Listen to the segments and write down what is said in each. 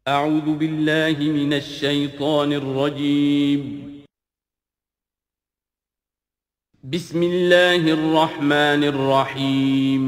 أعوذ بالله من الشيطان الرجيم. بسم الله الرحمن الرحيم.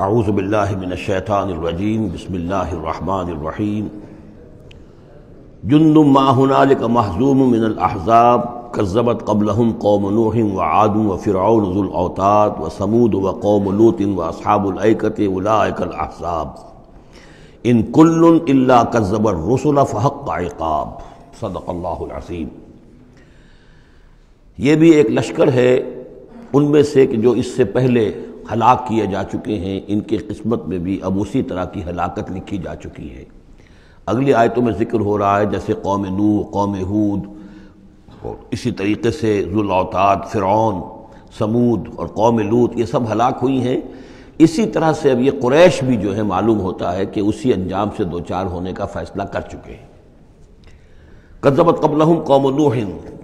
اعوذ باللہ من الشیطان الرجیم بسم اللہ الرحمن الرحیم جند ما هنالک محزوم من الاحزاب کذبت قبلهم قوم نوح وعاد وفرعون ذو الاوتاد وثمود وقوم لوط واصحاب الایکۃ اولئک الاحزاب ان کل الا کذب الرسل فحق عقاب صدق اللہ العظیم۔ یہ بھی ایک لشکر ہے ان میں سے کہ جو اس سے پہلے ہلاک کیے جا چکے ہیں، ان کی قسمت میں بھی اب اسی طرح کی ہلاکت لکھی جا چکی ہے۔ اگلی آیتوں میں ذکر ہو رہا ہے جیسے قوم نوح، قوم ہود، اور اسی طریقے سے ذو الاوتاد، فرعون، ثمود اور قوم لوط، یہ سب ہلاک ہوئی ہیں۔ اسی طرح سے اب یہ قریش بھی جو ہے معلوم ہوتا ہے کہ اسی انجام سے دوچار ہونے کا فیصلہ کر چکے ہیں۔ کذبت قبلہم قوم نوح،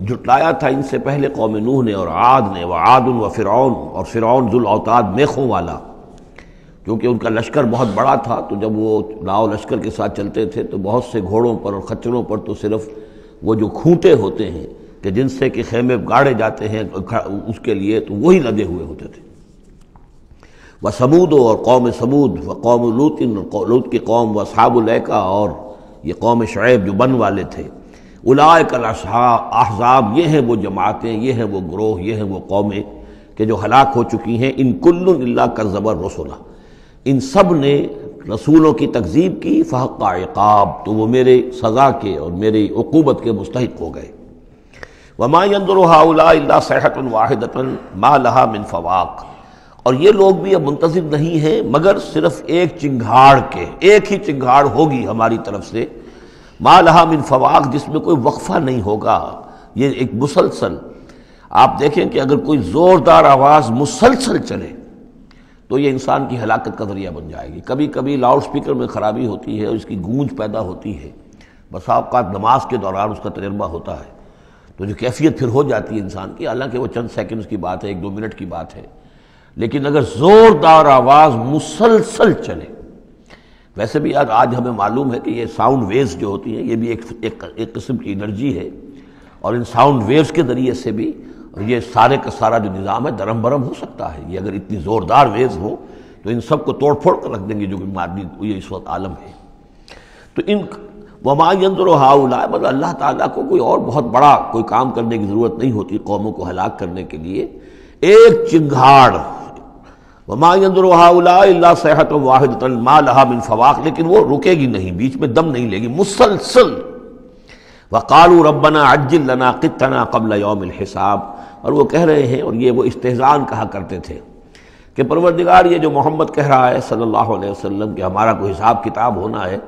جھٹلایا تھا ان سے پہلے قوم نوح نے اور عاد نے، وعاد وفرعون، اور فرعون ذو الاوتاد میخوں والا، کیونکہ ان کا لشکر بہت بڑا تھا، تو جب وہ لاؤ لشکر کے ساتھ چلتے تھے تو بہت سے گھوڑوں پر اور خچروں پر تو صرف وہ جو کھوٹے ہوتے ہیں کہ جن سے کہ خیمے گاڑے جاتے ہیں اس کے لیے، تو وہی لدے ہوئے ہوتے تھے۔ وثمود، اور قوم ثمود، وقوم لوط، لوط کی قوم، واصحاب الایکہ، اور یہ قوم شعیب جو بن والے تھے۔ اولئک الاحزاب، یہ ہیں وہ جماعتیں، یہ ہیں وہ گروہ، یہ ہیں وہ قومیں کہ جو ہلاک ہو چکی ہیں۔ ان کل الا کذب الرسل، ان سب نے رسولوں کی تکذیب کی، فحق عقاب، تو وہ میرے سزا کے اور میری عقوبت کے مستحق ہو گئے۔ وما ينظر هؤلاء الا صيحة واحدة ما لها من فواق، اور یہ لوگ بھی اب منتظر نہیں ہیں مگر صرف ایک چنگھاڑ کے، ایک ہی چنگھاڑ ہوگی ہماری طرف سے، ما لہا من فواق، جس میں کوئی وقفہ نہیں ہوگا، یہ ایک مسلسل۔ آپ دیکھیں کہ اگر کوئی زوردار آواز مسلسل چلے تو یہ انسان کی ہلاکت کا ذریعہ بن جائے گی۔ کبھی کبھی لاؤڈ سپیکر میں خرابی ہوتی ہے اور اس کی گونج پیدا ہوتی ہے، بسا اوقات نماز کے دوران اس کا تجربہ ہوتا ہے، تو جو کیفیت پھر ہو جاتی ہے انسان کی، حالانکہ وہ چند سیکنڈز کی بات ہے، 1-2 منٹ کی بات ہے، لیکن اگر زوردار آواز مسلسل چلے، ویسے بھی آج ہمیں معلوم ہے کہ یہ ساؤنڈ ویوز جو ہوتی ہیں یہ بھی ایک قسم کی انرجی ہے، اور ان ساؤنڈ ویوز کے ذریعے سے بھی یہ سارے کا سارا جو نظام ہے درہم برہم ہو سکتا ہے۔ یہ اگر اتنی زوردار ویوز ہو تو ان سب کو توڑ پھوڑ کر رکھ دیں گے جو کہ مادی یہ اس وقت عالم ہے۔ تو ان وما ينظر هؤلاء، مگر اللہ تعالیٰ کو کوئی اور بہت بڑا کوئی کام کرنے کی ضرورت نہیں ہوتی قوموں کو ہلاک کرنے کے لیے، ایک چنگھاڑ، وما ينظر هؤلاء الا صيحة واحدة ما لها من فواق، لیکن وہ رکے گی نہیں، بیچ میں دم نہیں لے گی، مسلسل۔ وقالوا ربنا عجل لنا قطنا قبل يوم الحساب، اور وہ کہہ رہے ہیں، اور یہ وہ استہزاء کہا کرتے تھے کہ پروردگار یہ جو محمد کہہ رہا ہے صلی اللہ علیہ وسلم کہ ہمارا کوئی حساب کتاب ہونا ہے،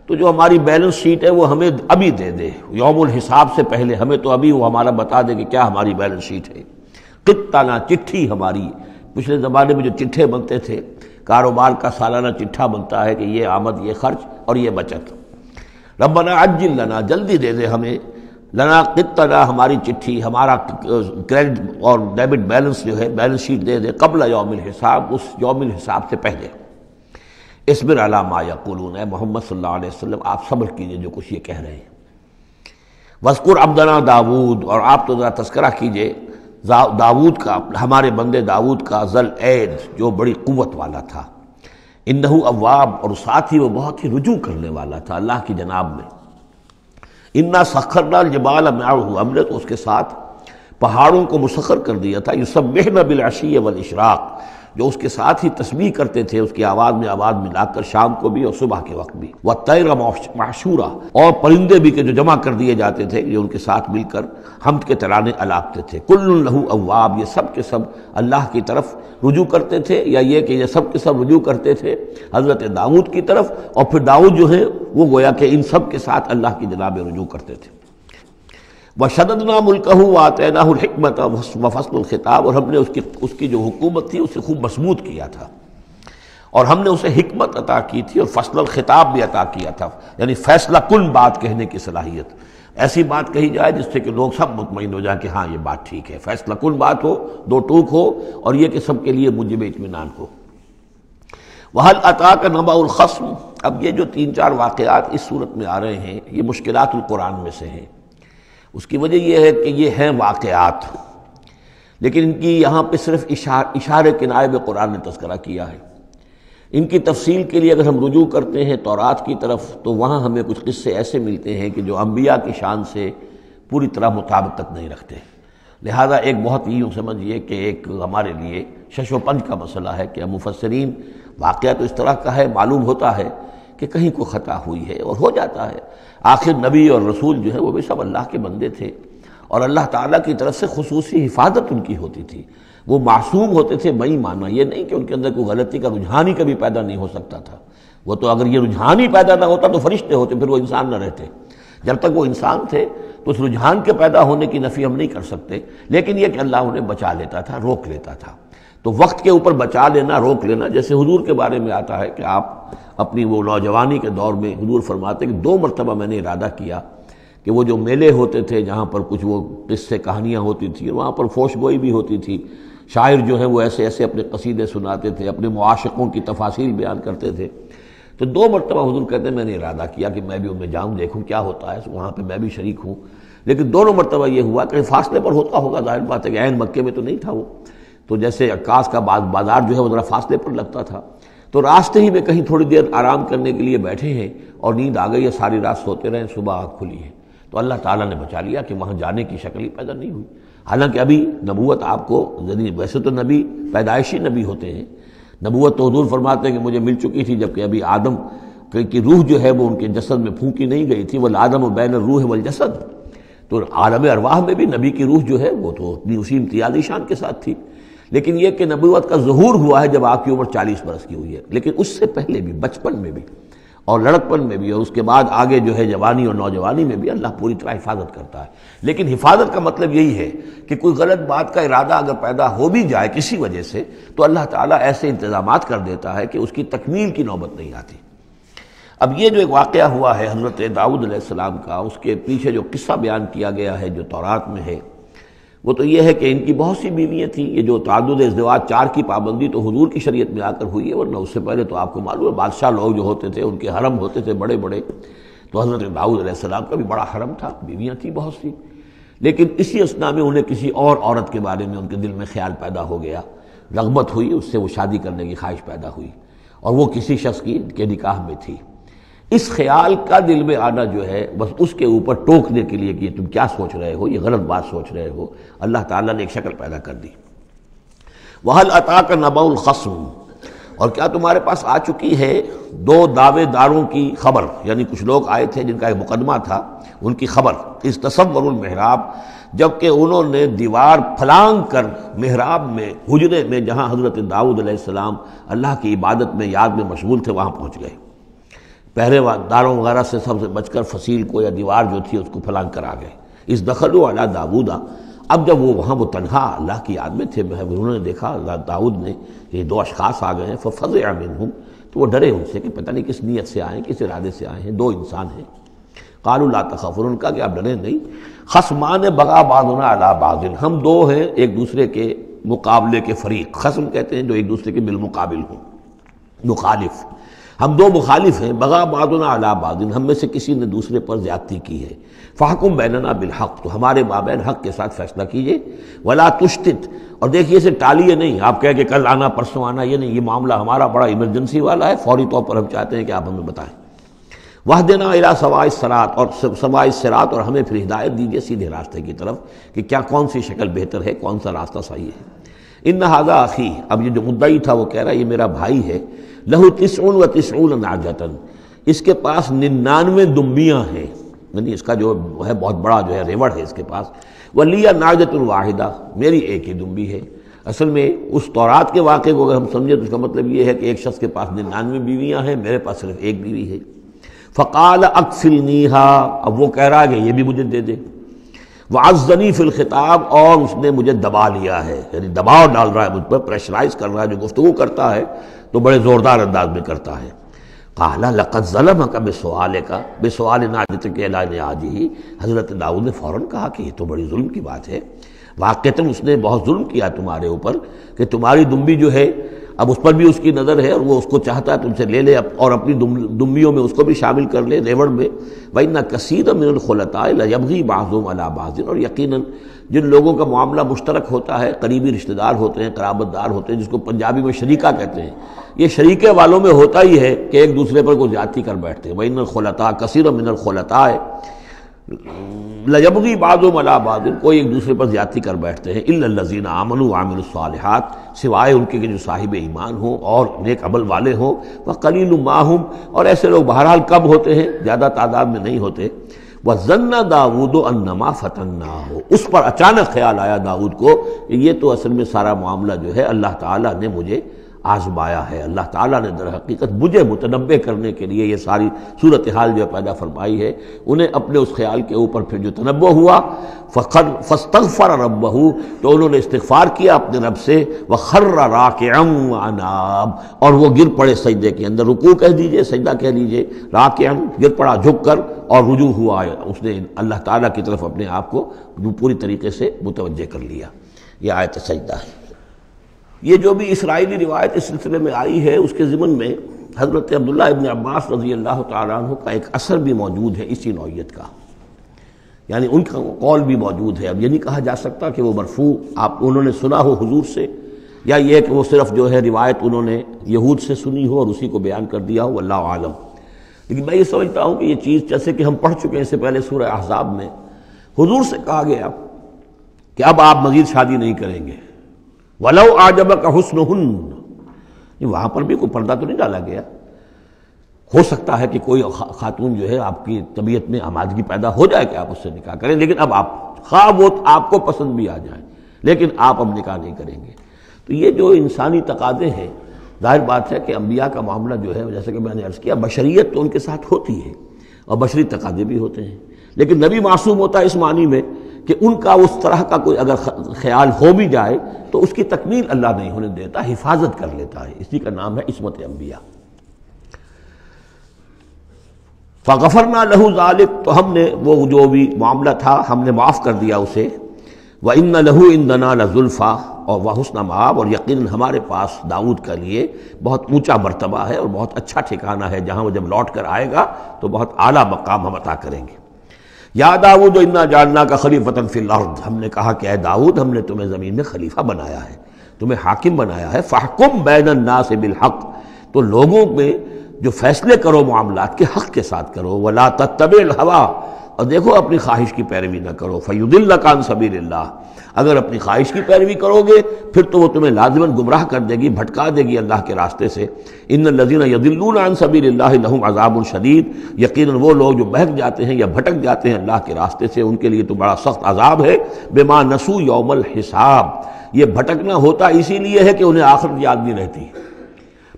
تو جو ہماری بیلنس شیٹ ہے وہ ہمیں ابھی دے دے، یوم الحساب سے پہلے ہمیں تو ابھی وہ ہمارا بتا دے کہ کیا ہماری بیلنس شیٹ ہے۔ قطنا، چٹھی ہماری، پچھلے زمانے میں جو چٹھے بنتے تھے، کاروبار کا سالانہ چٹھا بنتا ہے کہ یہ آمد، یہ خرچ اور یہ بچت۔ ربنا عجل لنا، جلدی دے دے ہمیں، لنا قطنا، ہماری چٹھی، ہمارا کریڈٹ اور ڈیبٹ بیلنس جو ہے، بیلنس شیٹ دے دے، قبل یوم الحساب، اس یوم الحساب سے پہلے۔ اصبر علی ما یقولون، اے محمد صلی اللہ علیہ وسلم آپ صبر کیجئے جو کچھ یہ کہہ رہے ہیں۔ واذکر عبدنا داود، اور آپ تو ذرا تذکرہ کیجئے داود کا، ہمارے بندے داود کا، ذل عید، جو بڑی قوت والا تھا، انہ اواب، اور ساتھ ہی وہ بہت ہی رجوع کرنے والا تھا اللہ کی جناب میں۔ انا سخرنا الجبال معہ، ہم نے تو اس کے ساتھ پہاڑوں کو مسخر کر دیا تھا، یسبحن بالعشی والاشراق، جو اس کے ساتھ ہی تسبیح کرتے تھے، اس کی آواز میں آواز ملا کر، شام کو بھی اور صبح کے وقت بھی۔ والطیر محشورا، اور پرندے بھی کہ جو جمع کر دیے جاتے تھے، جو ان کے ساتھ مل کر حمد کے ترانے الاپتے تھے۔ کل لہ اواب، یہ سب کے سب اللہ کی طرف رجوع کرتے تھے، یا یہ کہ یہ سب کے سب رجوع کرتے تھے حضرت داؤد کی طرف، اور پھر داؤد جو ہے وہ گویا کہ ان سب کے ساتھ اللہ کی جناب رجوع کرتے تھے۔ وَشَدَدْنَا مُلْكَهُ وَآتَيْنَاهُ الْحِكْمَةَ وَفَصْلَ الْخِطَابِ، اور ہم نے اس کی جو حکومت تھی اسے خوب مضبوط کیا تھا، اور ہم نے اسے حکمت عطا کی تھی اور فصل الخطاب بھی عطا کیا تھا، یعنی فیصلہ کن بات کہنے کی صلاحیت، ایسی بات کہی جائے جس سے کہ لوگ سب مطمئن ہو جائیں کہ ہاں یہ بات ٹھیک ہے، فیصلہ کن بات ہو، دو ٹوک ہو، اور یہ کہ سب کے لیے موجب اطمینان ہو۔ وَهَلْ أَتَاكَ نَبَأُ الْخَصْمِ، اب یہ جو 3-4 واقعات اس صورت میں آ رہے ہیں یہ مشکلات القرآن میں سے ہیں۔ اس کی وجہ یہ ہے کہ یہ ہیں واقعات، لیکن ان کی یہاں پہ صرف اشارے کنائے میں قرآن نے تذکرہ کیا ہے۔ ان کی تفصیل کے لیے اگر ہم رجوع کرتے ہیں تورات کی طرف تو وہاں ہمیں کچھ قصے ایسے ملتے ہیں کہ جو انبیاء کی شان سے پوری طرح مطابقت نہیں رکھتے، لہذا ایک بہت یوں سمجھیے کہ ایک ہمارے لیے شش و پنج کا مسئلہ ہے کہ مفسرین واقعہ تو اس طرح کا ہے، معلوم ہوتا ہے کہ کہیں کوئی خطا ہوئی ہے اور ہو جاتا ہے، آخر نبی اور رسول جو ہے وہ بھی سب اللہ کے بندے تھے، اور اللہ تعالیٰ کی طرف سے خصوصی حفاظت ان کی ہوتی تھی، وہ معصوم ہوتے تھے بئی معنی، یہ نہیں کہ ان کے اندر کوئی غلطی کا رجحان ہی کبھی پیدا نہیں ہو سکتا تھا، وہ تو اگر یہ رجحان ہی پیدا نہ ہوتا تو فرشتے ہوتے، پھر وہ انسان نہ رہتے، جب تک وہ انسان تھے تو اس رجحان کے پیدا ہونے کی نفی ہم نہیں کر سکتے، لیکن یہ کہ اللہ انہیں بچا لیتا تھا، روک لیتا تھا۔ تو وقت کے اوپر بچا لینا، روک لینا، جیسے حضور کے بارے میں آتا ہے کہ آپ اپنی وہ نوجوانی کے دور میں حضور فرماتے کہ 2 مرتبہ میں نے ارادہ کیا کہ وہ جو میلے ہوتے تھے جہاں پر کچھ وہ قصے کہانیاں ہوتی تھیں، وہاں پر فوش گوئی بھی ہوتی تھی، شاعر جو ہے وہ ایسے ایسے اپنے قصیدے سناتے تھے، اپنے معاشقوں کی تفاصیل بیان کرتے تھے، تو 2 مرتبہ حضور کہتے ہیں میں نے ارادہ کیا کہ میں بھی ان میں جاؤں، دیکھوں کیا ہوتا ہے، وہاں پہ میں بھی شریک ہوں، لیکن دونوں مرتبہ یہ ہوا کہ فاصلے پر ہوتا ہوگا، ظاہر بات ہے کہ عین مکے میں تو نہیں تھا وہ، تو جیسے عکاس کا بازار جو ہے وہ ذرا فاصلے پر لگتا تھا، تو راستے ہی میں کہیں تھوڑی دیر آرام کرنے کے لیے بیٹھے ہیں اور نیند آ گئی ہے، ساری رات سوتے رہے، صبح آنکھ کھلی ہے، تو اللہ تعالیٰ نے بچا لیا کہ وہاں جانے کی شکل ہی پیدا نہیں ہوئی، حالانکہ ابھی نبوت آپ کو، ویسے تو نبی پیدائشی نبی ہوتے ہیں، نبوت تو حضور فرماتے ہیں کہ مجھے مل چکی تھی جبکہ ابھی آدم کی روح جو ہے وہ ان کے جسد میں پھونکی نہیں گئی تھی، والآدم بین الروح والجسد، تو عالم ارواح میں بھی نبی کی روح جو ہے وہ تو اپنی اسی امتیازی شان کے ساتھ تھی، لیکن یہ کہ نبوت کا ظہور ہوا ہے جب آپ کی عمر 40 برس کی ہوئی ہے، لیکن اس سے پہلے بھی بچپن میں بھی اور لڑکپن میں بھی اور اس کے بعد آگے جو ہے جوانی اور نوجوانی میں بھی اللہ پوری طرح حفاظت کرتا ہے، لیکن حفاظت کا مطلب یہی ہے کہ کوئی غلط بات کا ارادہ اگر پیدا ہو بھی جائے کسی وجہ سے تو اللہ تعالیٰ ایسے انتظامات کر دیتا ہے کہ اس کی تکمیل کی نوبت نہیں آتی۔ اب یہ جو ایک واقعہ ہوا ہے حضرت داؤد علیہ السلام کا، اس کے پیچھے جو قصہ بیان کیا گیا ہے جو تورات میں ہے، وہ تو یہ ہے کہ ان کی بہت سی بیویاں تھیں، یہ جو تعدد ازدواج 4 کی پابندی تو حضور کی شریعت میں آ کر ہوئی ہے، ورنہ اس سے پہلے تو آپ کو معلوم ہے بادشاہ لوگ جو ہوتے تھے ان کے حرم ہوتے تھے بڑے بڑے، تو حضرت داؤد علیہ السلام کا بھی بڑا حرم تھا، بیویاں تھیں بہت سی، لیکن اسی اثناء میں انہیں کسی اور عورت کے بارے میں ان کے دل میں خیال پیدا ہو گیا، رغبت ہوئی، اس سے وہ شادی کرنے کی خواہش پیدا ہوئی، اور وہ کسی شخص کے نکاح میں تھی۔ اس خیال کا دل میں آنا جو ہے بس اس کے اوپر ٹوکنے کے لیے کہ تم کیا سوچ رہے ہو، یہ غلط بات سوچ رہے ہو، اللہ تعالیٰ نے ایک شکل پیدا کر دی۔ وَهَلْ أَتَاكَ نَبَأُ الْخَصْمِ، اور کیا تمہارے پاس آ چکی ہے 2 دعوے داروں کی خبر، یعنی کچھ لوگ آئے تھے جن کا ایک مقدمہ تھا، ان کی خبر، اِذْ تَصَوَّرُوا الْمِحْرَابَ، جبکہ انہوں نے دیوار پھلانگ کر محراب میں، حجرے میں جہاں حضرت داؤد علیہ السلام اللہ کی عبادت میں یاد میں مشغول تھے وہاں پہنچ گئے، پہرے داروں وغیرہ سے سب سے بچ کر فصیل کو یا دیوار جو تھی اس کو پھلانگ کر آ گئے۔ اِذْ دَخَلُوا عَلَىٰ دَاوُودَ، اب جب وہ وہاں وہ تنہا اللہ کی یاد میں تھے، انہوں نے دیکھا اللہ داؤد نے یہ 2 اشخاص آ گئے ہیں، فَفَزِعَ مِنْهُمْ، تو وہ ڈرے ان سے کہ پتہ نہیں کس نیت سے آئے ہیں، کس ارادے سے آئے ہیں، 2 انسان ہیں۔ قَالُوا لَا تَخَفْ، انہوں نے کہا کہ آپ ڈریں نہیں، خصمان بغا بعضنا علی بعض، ہم 2 ہیں ایک دوسرے کے مقابلے کے فریق، خصم کہتے ہیں جو ایک دوسرے کے بالمقابل ہوں، مخالف، ہم 2 مخالف ہیں، بغا بعضنا علی بعض، ہم میں سے کسی نے دوسرے پر زیادتی کی ہے، فحکم بیننا بالحق، تو ہمارے مابین حق کے ساتھ فیصلہ کیجئے، ولا تشتت، اور دیکھیے اسے ٹالیے نہیں، آپ کہہ کہ کل آنا پرسوں آنا، یہ نہیں، یہ معاملہ ہمارا بڑا ایمرجنسی والا ہے، فوری طور پر ہم چاہتے ہیں کہ آپ ہمیں بتائیں، وَاهْدِنَا إِلَىٰ سَوَاءِ الصِّرَاطِ، اور سواء الصِّرَاط، اور ہمیں پھر ہدایت دیجیے سیدھے راستے کی طرف کہ کیا کون سی شکل بہتر ہے، کون سا راستہ صحیح ہے۔ ان ھذا اخی، اب یہ جو مدعی تھا وہ کہہ رہا ہے یہ میرا بھائی ہے، لہو 99 نعجۃ، اس کے پاس 99 دمبیاں ہیں، یعنی اس کا جو ہے بہت بڑا جو ہے ریوڑ ہے اس کے پاس، ولی نعجۃ واحدہ، میری ایک ہی دمبی ہے۔ اصل میں اس تورات کے واقعے کو اگر ہم سمجھیں تو اس کا مطلب یہ ہے کہ ایک شخص کے پاس 99 بیویاں ہیں، میرے پاس صرف ایک بیوی ہے۔ فقال اکفلنیھا، اب وہ کہہ رہا ہے کہ یہ بھی مجھے دے دے۔ وعزنی فی الخطاب، اور اس نے مجھے دبا لیا ہے، یعنی دباؤ ڈال رہا ہے مجھ پر، پریشرائز کر رہا ہے، جو گفتگو کرتا ہے تو بڑے زوردار انداز میں کرتا ہے۔ قال لقد ظلمک بسؤالک، بسؤال ناجتک الی نعاجہ، حضرت داؤد نے فوراً کہا کہ یہ تو بڑی ظلم کی بات ہے، واقعتاً اس نے بہت ظلم کیا تمہارے اوپر کہ تمہاری دمبی جو ہے اب اس پر بھی اس کی نظر ہے، اور وہ اس کو چاہتا ہے تم سے لے لے اور اپنی دمبیوں میں اس کو بھی شامل کر لے، ریوڑ میں۔ وَإِنَّ كَثِيرًا مِنَ الْخُلَطَاءِ لَيَبْغِي بَعْضُهُمْ عَلَى بَعْضٍ، اور یقیناً جن لوگوں کا معاملہ مشترک ہوتا ہے، قریبی رشتہ دار ہوتے ہیں، قرابت دار ہوتے ہیں، جس کو پنجابی میں شریکہ کہتے ہیں، یہ شریکے والوں میں ہوتا ہی ہے کہ ایک دوسرے پر کوئی زیادتی کر بیٹھتے ہیں۔ وَإِنَّ الْخُلَطَاءَ كَثِيرًا مِنَ الْخُلَطَاءِ لَيَبْغِي بَعْضُهُمْ عَلَى بَعْضٍ، کوئی ایک دوسرے پر زیادتی کر بیٹھتے ہیں، إِلَّا الَّذِينَ آمَنُوا وَعَمِلُوا الصَّالِحَاتِ، سوائے ان کے کہ جو صاحب ایمان ہوں اور نیک عمل والے ہوں، وَقَلِيلٌ مَّا هُمْ، اور ایسے لوگ بہرحال کم ہوتے ہیں، زیادہ تعداد میں نہیں ہوتے۔ وَظَنَّ داؤد أَنَّمَا فَتَنَّاهُ، اس پر اچانک خیال آیا داؤد کو کہ یہ تو اصل میں سارا معاملہ جو ہے اللہ تعالیٰ نے مجھے آزمایا ہے، اللہ تعالیٰ نے در حقیقت مجھے متنبع کرنے کے لیے یہ ساری صورتحال جو پیدا فرمائی ہے۔ انہیں اپنے اس خیال کے اوپر پھر جو تنبع ہوا، فاستغفر ربہ، تو انہوں نے استغفار کیا اپنے رب سے، وخر راکعا واناب، اور وہ گر پڑے سجدے کے اندر، رکوع کہہ دیجئے، سجدہ کہہ دیجئے، راکعا گر پڑا جھک کر، اور رجوع ہوا، اس نے اللہ تعالیٰ کی طرف اپنے آپ کو پوری طریقے سے متوجہ کر لیا۔ یہ آیت سجدہ ہے۔ یہ جو بھی اسرائیلی روایت اس سلسلے میں آئی ہے، اس کے ضمن میں حضرت عبداللہ ابن عباس رضی اللہ تعالیٰ عنہ کا ایک اثر بھی موجود ہے اسی نوعیت کا، یعنی ان کا قول بھی موجود ہے۔ اب یہ نہیں کہا جا سکتا کہ وہ مرفوع انہوں نے سنا ہو حضور سے، یا یہ کہ وہ صرف جو ہے روایت انہوں نے یہود سے سنی ہو اور اسی کو بیان کر دیا ہو، واللہ عالم۔ لیکن میں یہ سمجھتا ہوں کہ یہ چیز جیسے کہ ہم پڑھ چکے ہیں اس سے پہلے سورہ احزاب میں، حضور سے کہا گیا کہ اب آپ مزید شادی نہیں کریں گے، وَلَوْ أَعْجَبَكَ حُسْنُهُنَّ، وہاں پر بھی کوئی پردہ تو نہیں ڈالا گیا۔ ہو سکتا ہے کہ کوئی خاتون جو ہے آپ کی طبیعت میں آمادگی پیدا ہو جائے کہ آپ اس سے نکاح کریں، لیکن اب آپ خواہ وہ آپ کو پسند بھی آ جائیں، لیکن آپ اب نکاح نہیں کریں گے۔ تو یہ جو انسانی تقاضے ہیں، ظاہر بات ہے کہ انبیاء کا معاملہ جو ہے، جیسے کہ میں نے عرض کیا، بشریت تو ان کے ساتھ ہوتی ہے اور بشری تقاضے بھی ہوتے ہیں، لیکن نبی معصوم ہوتا ہے اس معنی میں کہ ان کا اس طرح کا کوئی اگر خیال ہو بھی جائے تو اس کی تکمیل اللہ نہیں ہونے دیتا، حفاظت کر لیتا ہے، اسی کا نام ہے عصمت انبیاء۔ فغفرنا لہ ذلک، تو ہم نے وہ جو بھی معاملہ تھا ہم نے معاف کر دیا اسے، وَإِنَّ لَهُ عِندَنَا لَزُلْفَىٰ، اور وحسن مآب، اور یقیناً ہمارے پاس داؤد کا لیے بہت اونچا مرتبہ ہے اور بہت اچھا ٹھکانہ ہے، جہاں وہ جب لوٹ کر آئے گا تو بہت اعلیٰ مقام ہم عطا کریں گے۔ یا داؤد انا جعلناک خلیفۃ فی الارض، ہم نے کہا کہ اے داؤد ہم نے تمہیں زمین میں خلیفہ بنایا ہے، تمہیں حاکم بنایا ہے، فاحکم بین الناس بالحق، تو لوگوں میں جو فیصلے کرو معاملات کے حق کے ساتھ کرو، ولا تتبع الہویٰ، اور دیکھو اپنی خواہش کی پیروی نہ کرو، فیضلک عن سبیل اللہ، اگر اپنی خواہش کی پیروی کرو گے پھر تو وہ تمہیں لازماً گمراہ کر دے گی، بھٹکا دے گی اللہ کے راستے سے۔ ان الذین یضلون عن سبیل اللہ لہم عذاب شدید، یقیناً وہ لوگ جو بہک جاتے ہیں یا بھٹک جاتے ہیں اللہ کے راستے سے، ان کے لیے تو بڑا سخت عذاب ہے۔ بما نسوا یوم الحساب، یہ بھٹکنا ہوتا اسی لیے ہے کہ انہیں آخرت یاد نہیں رہتی،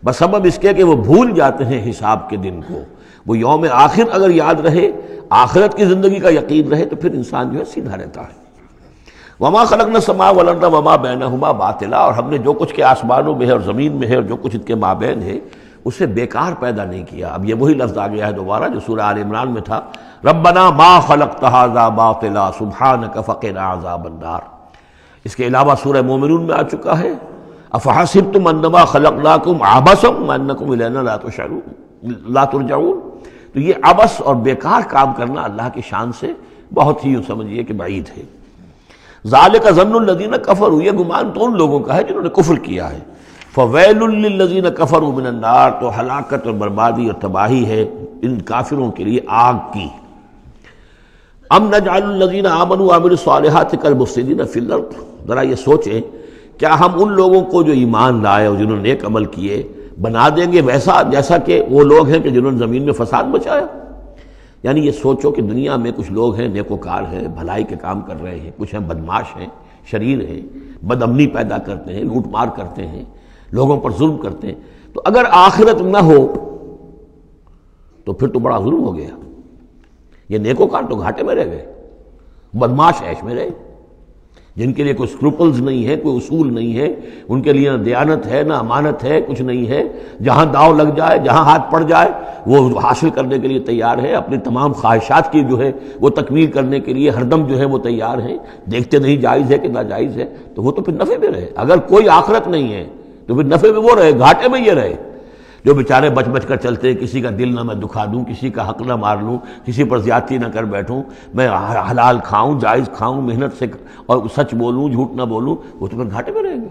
بسبب اس کے کہ وہ بھول جاتے ہیں حساب کے دن کو۔ وہ یوم آخر اگر یاد رہے، آخرت کی زندگی کا یقین رہے، تو پھر انسان جو ہے سیدھا رہتا ہے۔ وما خلقنا السماء والارض وما بینہما باطلا، اور ہم نے جو کچھ کے آسمانوں میں ہے اور زمین میں ہے اور جو کچھ ان کے مابین ہے اسے بیکار پیدا نہیں کیا۔ اب یہ وہی لفظ آ گیا ہے دوبارہ جو سورہ آل عمران میں تھا، ربنا ما خلقت ھذا باطلا سبحانک فقنا عذاب النار۔ اس کے علاوہ سورہ مومنون میں آ چکا ہے، افحسبتم انما خلقناکم عبثا وانکم الینا لا ترجعون۔ تو یہ عبث اور بیکار کام کرنا اللہ کی شان سے بہت ہی یوں سمجھیے کہ بعید ہے۔ ذالک ظن الذین کفروا، یہ گمان تو ان لوگوں کا ہے جنہوں نے کفر کیا ہے۔ فویل للذین کفروا من النار، تو ہلاکت اور بربادی اور تباہی ہے ان کافروں کے لیے آگ کی۔ ام نجعل الذین آمنوا وعملوا الصالحات کالمفسدین فی الارض، ذرا یہ سوچیں کیا ہم ان لوگوں کو جو ایمان لائے اور جنہوں نے نیک عمل کیے بنا دیں گے ویسا جیسا کہ وہ لوگ ہیں کہ جنہوں نے زمین میں فساد مچایا؟ یعنی یہ سوچو کہ دنیا میں کچھ لوگ ہیں نیکوکار ہیں، بھلائی کے کام کر رہے ہیں، کچھ ہیں بدماش ہیں، شریر ہیں، بد امنی پیدا کرتے ہیں، لوٹ مار کرتے ہیں، لوگوں پر ظلم کرتے ہیں، تو اگر آخرت نہ ہو تو پھر تو بڑا ظلم ہو گیا۔ یہ نیکوکار تو گھاٹے میں رہ گئے، بدماش عیش میں رہے، جن کے لیے کوئی اسکروپلز نہیں ہے، کوئی اصول نہیں ہے، ان کے لیے نہ دیانت ہے، نہ امانت ہے، کچھ نہیں ہے، جہاں داؤ لگ جائے، جہاں ہاتھ پڑ جائے وہ حاصل کرنے کے لیے تیار ہے، اپنی تمام خواہشات کی جو ہے وہ تکمیل کرنے کے لیے ہر دم جو ہے وہ تیار ہیں، دیکھتے نہیں جائز ہے کہ ناجائز ہے، تو وہ تو پھر نفع میں رہے۔ اگر کوئی آخرت نہیں ہے تو پھر نفع میں وہ رہے، گھاٹے میں یہ رہے۔ جو بیچارے بچ بچ کر چلتے ہیں، کسی کا دل نہ میں دکھا دوں، کسی کا حق نہ مار لوں، کسی پر زیادتی نہ کر بیٹھوں، میں حلال کھاؤں، جائز کھاؤں، محنت سے اور سچ بولوں، جھوٹ نہ بولوں، وہ تو پھر گھاٹے میں رہیں گے۔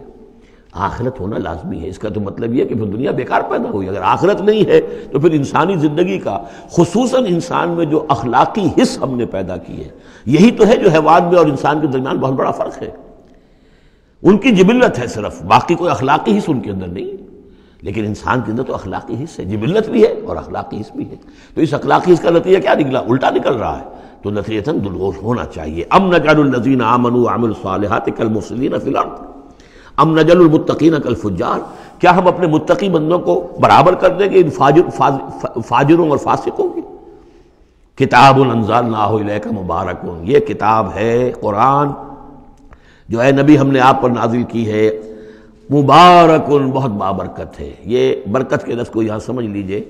آخرت ہونا لازمی ہے، اس کا تو مطلب یہ ہے کہ پھر دنیا بیکار پیدا ہوئی۔ اگر آخرت نہیں ہے تو پھر انسانی زندگی کا، خصوصاً انسان میں جو اخلاقی حص ہم نے پیدا کی ہے، یہی تو ہے جو حیوان میں اور انسان کے درمیان بہت بڑا فرق ہے۔ ان کی جبلت ہے صرف، باقی کوئی اخلاقی حص ان کے اندر نہیں ہے، لیکن انسان کے اندر تو اخلاقی حص ہے، جبلت بھی ہے اور اخلاقی حص بھی ہے۔ تو اس اخلاقی حص کا نتیجہ کیا نکلا؟ الٹا نکل رہا ہے، تو نتیجتاً دلغوف ہونا چاہیے۔ ام نجعل الذین آمنوا وعملوا الصالحات کالمفسدین فی الارض ام نجعل المتقین کالفجار، کیا ہم اپنے متقی بندوں کو برابر کر دیں گے ان فاجروں اور فاسقوں کی؟ کتاب انزلناہ الیک مبارک، یہ کتاب ہے قرآن جو ہے نبی ہم نے آپ پر نازل کی ہے، مبارک، بہت بابرکت ہے۔ یہ برکت کے لفظ کو یہاں سمجھ لیجئے۔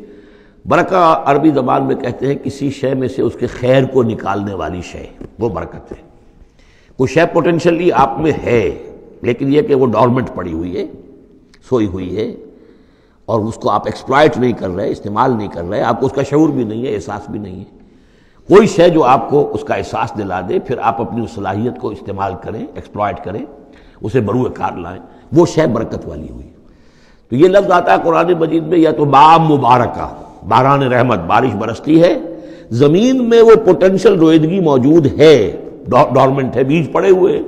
برکہ عربی زبان میں کہتے ہیں کسی شے میں سے اس کے خیر کو نکالنے والی شے، وہ برکت ہے۔ کوئی شے پوٹینشلی آپ میں ہے، لیکن یہ کہ وہ ڈورمنٹ پڑی ہوئی ہے، سوئی ہوئی ہے، اور اس کو آپ ایکسپلائٹ نہیں کر رہے، استعمال نہیں کر رہے، آپ کو اس کا شعور بھی نہیں ہے، احساس بھی نہیں ہے۔ کوئی شے جو آپ کو اس کا احساس دلا دے، پھر آپ اپنی صلاحیت کو استعمال کریں، ایکسپلائٹ کریں، اسے بروئے کار لائیں، وہ شے برکت والی ہوئی۔ تو یہ لفظ آتا ہے قرآن مجید میں، یا تو بام مبارکہ، باران رحمت، بارش برستی ہے، زمین میں وہ پوٹینشل رویدگی موجود ہے، ڈورمنٹ ہے، بیج پڑے ہوئے،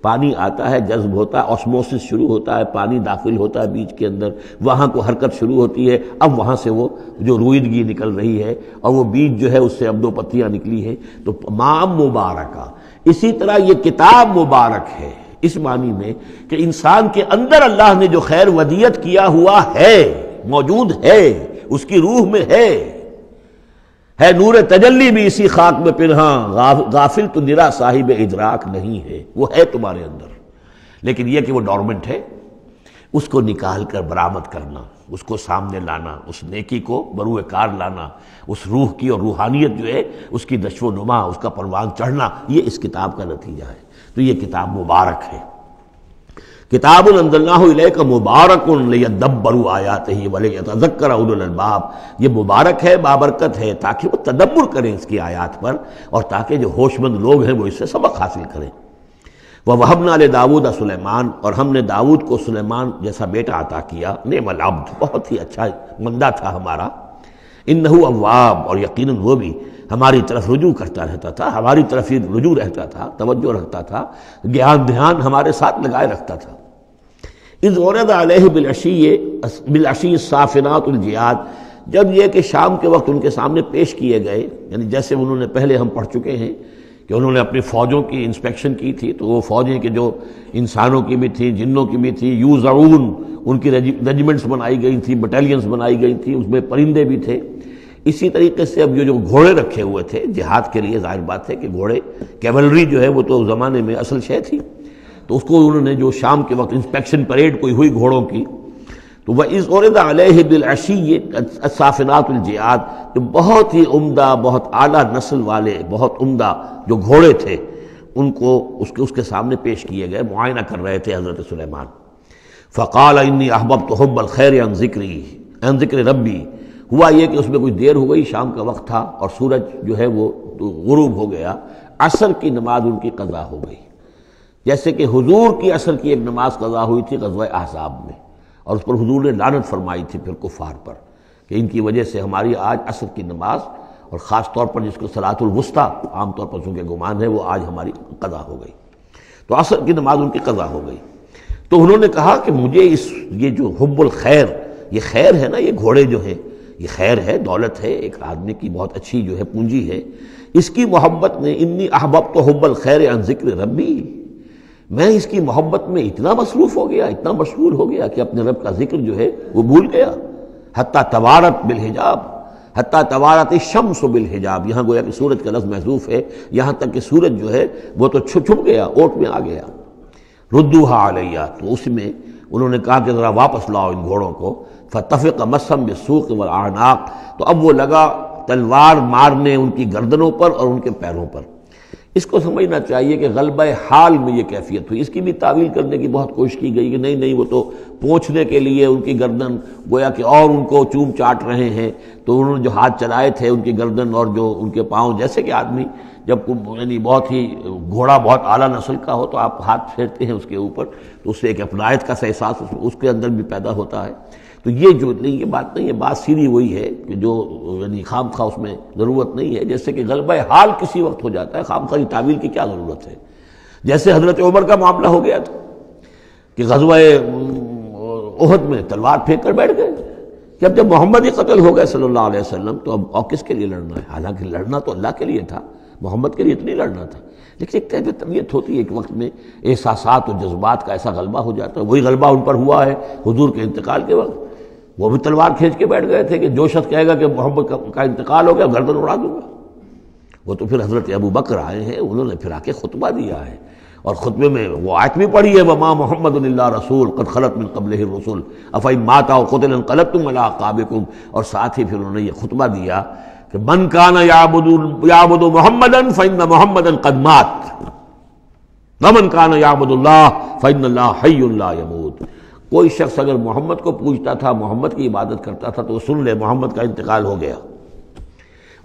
پانی آتا ہے، جذب ہوتا ہے، آسموسس شروع ہوتا ہے، پانی داخل ہوتا ہے بیج کے اندر، وہاں کو حرکت شروع ہوتی ہے، اب وہاں سے وہ جو رویدگی نکل رہی ہے اور وہ بیج جو ہے اس سے اب 2 پتیاں نکلی ہیں، تو مام مبارکہ۔ اسی طرح یہ کتاب مبارک ہے اس معنی میں کہ انسان کے اندر اللہ نے جو خیر ودیت کیا ہوا ہے، موجود ہے، اس کی روح میں ہے نور تجلی بھی اسی خاک میں پنہاں، غافل تو نرا صاحب ادراک نہیں ہے، وہ ہے تمہارے اندر، لیکن یہ کہ وہ ڈورمنٹ ہے، اس کو نکال کر برآمد کرنا، اس کو سامنے لانا، اس نیکی کو بروئے کار لانا، اس روح کی اور روحانیت جو ہے اس کی نشو و نما، اس کا پروان چڑھنا، یہ اس کتاب کا نتیجہ ہے۔ تو یہ کتاب مبارک ہے۔ کتاب انزلناہ الیک مبارک لیدبروا آیاتہ ولیتذکر اولو الالباب، یہ مبارک ہے، بابرکت ہے، تاکہ وہ تدبر کریں اس کی آیات پر، اور تاکہ جو ہوش مند لوگ ہیں وہ اس سے سبق حاصل کریں۔ وَوَهَبْنَا لِدَاوُودَ سلیمان، اور ہم نے داؤد کو سلیمان جیسا بیٹا عطا کیا، نعم العبد، بہت ہی اچھا بندہ تھا ہمارا، انہ اواب، اور یقیناً وہ بھی ہماری طرف رجوع کرتا رہتا تھا، ہماری طرف ہی رجوع رہتا تھا، توجہ رکھتا تھا، گیان دھیان ہمارے ساتھ لگائے رکھتا تھا۔ اذ ورد علیہ بالعشی الصافنات الجیاد، جب یہ کہ شام کے وقت ان کے سامنے پیش کیے گئے، یعنی جیسے انہوں نے پہلے ہم پڑھ چکے ہیں کہ انہوں نے اپنی فوجوں کی انسپیکشن کی تھی، تو وہ فوجیں کہ جو انسانوں کی بھی تھی، جنوں کی بھی تھی، یوزعون، ان کی ریجیمنٹس بنائی گئی تھی، بٹالینز بنائی گئی تھی، اس میں پرندے بھی تھے۔ اسی طریقے سے اب جو گھوڑے رکھے ہوئے تھے جہاد کے لیے، ظاہر بات ہے کہ گھوڑے، کیولری جو ہے وہ تو زمانے میں اصل شے تھی، تو اس کو انہوں نے جو شام کے وقت انسپیکشن پریڈ کوئی ہوئی گھوڑوں کی، تو وَإِذْ عُرِضَ عَلَيْهِ بِالْعَشِيِّ الصَّافِنَاتُ الْجِيَادُ، جو بہت ہی عمدہ، بہت اعلیٰ نسل والے، بہت عمدہ جو گھوڑے تھے، ان کو اس کے سامنے پیش کیے گئے، معائنہ کر رہے تھے حضرت سلیمان۔ فَقَالَ إِنِّي أَحْبَبْتُ حُبَّ الْخَيْرِ عَنْ ذِكْرِ رَبِّي، ہوا یہ کہ اس میں کچھ دیر ہو گئی، شام کا وقت تھا اور سورج جو ہے وہ غروب ہو گیا، عصر کی نماز ان کی قضا ہو گئی، جیسے کہ حضور کی عصر کی ایک نماز قضا ہوئی تھی غزوہ احزاب میں، اور اس پر حضور نے لعنت فرمائی تھی پھر کفار پر کہ ان کی وجہ سے ہماری آج عصر کی نماز، اور خاص طور پر جس کو صلاۃ الوسطیٰ عام طور پر چونکہ گمان ہے، وہ آج ہماری قضا ہو گئی، تو عصر کی نماز ان کی قضا ہو گئی۔ تو انہوں نے کہا کہ مجھے یہ جو حب الخیر، یہ خیر ہے نا، یہ گھوڑے جو ہیں یہ خیر ہے، دولت ہے، ایک آدمی کی بہت اچھی جو ہے پونجی ہے، اس کی محبت نے، انی احببت حب الخیر عن ذکر ربی، میں اس کی محبت میں اتنا مصروف ہو گیا، اتنا مشغول ہو گیا کہ اپنے رب کا ذکر جو ہے وہ بھول گیا، حتیٰ توارت بالحجاب، حتیٰ توارت الشمس بالحجاب، یہاں گویا کہ سورج کا لفظ محذوف ہے، یہاں تک کہ سورج جو ہے وہ تو چھپ گیا، اوٹ میں آ گیا۔ ردوہا علیہ، تو اس میں انہوں نے کہا کہ ذرا واپس لاؤ ان گھوڑوں کو۔ فطفق مسحا بالسوق والاعناق، تو اب وہ لگا تلوار مارنے ان کی گردنوں پر اور ان کے پیروں پر۔ اس کو سمجھنا چاہیے کہ غلبہ حال میں یہ کیفیت ہوئی۔ اس کی بھی تعویل کرنے کی بہت کوشش کی گئی کہ نہیں وہ تو پوچھنے کے لیے ان کی گردن گویا کہ اور ان کو چوم چاٹ رہے ہیں، تو انہوں نے جو ہاتھ چلائے تھے ان کی گردن اور جو ان کے پاؤں، جیسے کہ آدمی جب یعنی بہت ہی گھوڑا بہت اعلیٰ نسل کا ہو تو آپ ہاتھ پھیرتے ہیں اس کے اوپر، تو اس سے ایک اپنائیت کا احساس اس کے اندر بھی پیدا ہوتا ہے۔ تو یہ جو نہیں، یہ بات نہیں ہے، بات سیدھی وہی ہے کہ جو یعنی خام خواہ اس میں ضرورت نہیں ہے، جیسے کہ غلبہ حال کسی وقت ہو جاتا ہے، خام خواہ تعویل کی کیا ضرورت ہے۔ جیسے حضرت عمر کا معاملہ ہو گیا تھا کہ غزوہ احد میں تلوار پھینک کر بیٹھ گئے کہ اب جب محمد ہی قتل ہو گئے صلی اللہ علیہ وسلم تو اب اور کس کے لیے لڑنا ہے؟ حالانکہ لڑنا تو اللہ کے لیے تھا، محمد کے لیے تو نہیں لڑنا تھا، لیکن ایک طرح طبیعت ہوتی ہے، ایک وقت میں احساسات اور جذبات کا ایسا غلبہ ہو جاتا ہے۔ وہی غلبہ ان پر ہوا ہے حضور کے انتقال کے وقت، وہ بھی تلوار کھینچ کے بیٹھ گئے تھے کہ جو شخص کہے گا کہ محمد کا انتقال ہو گیا گردن اڑا دوں گا۔ وہ تو پھر حضرت ابو بکر آئے ہیں، انہوں نے پھر آ کے خطبہ دیا ہے، اور خطبے میں وہ آیت بھی پڑھی ہے وما محمد الا رسول قد خلت من قبلہ الرسل افإن مات أو قتل انقلبتم على أعقابكم، اور ساتھ ہی پھر انہوں نے یہ خطبہ دیا کہ من كان يعبد محمدا فإن محمدا قد مات ومن كان يعبد الله فإن الله حي لا يموت۔ کوئی شخص اگر محمد کو پوجتا تھا، محمد کی عبادت کرتا تھا تو وہ سن لے محمد کا انتقال ہو گیا،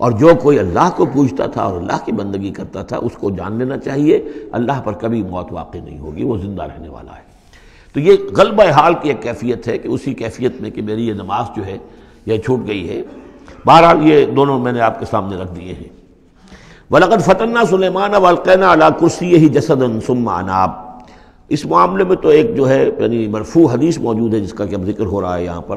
اور جو کوئی اللہ کو پوجتا تھا اور اللہ کی بندگی کرتا تھا اس کو جان لینا چاہیے اللہ پر کبھی موت واقع نہیں ہوگی، وہ زندہ رہنے والا ہے۔ تو یہ غلبہ حال کی ایک کیفیت ہے کہ اسی کیفیت میں کہ میری یہ نماز جو ہے یہ چھوٹ گئی ہے۔ بہرحال یہ دونوں میں نے آپ کے سامنے رکھ دیے ہیں۔ وَلَقَدْ فَتَنَّا سُلَيْمَانَ وَأَلْقَيْنَا عَلَى كُرْسِيِّهِ جَسَدًا ثُمَّ أَنَابَ۔ اس معاملے میں تو ایک جو ہے یعنی مرفوع حدیث موجود ہے جس کا کہ اب ذکر ہو رہا ہے یہاں پر،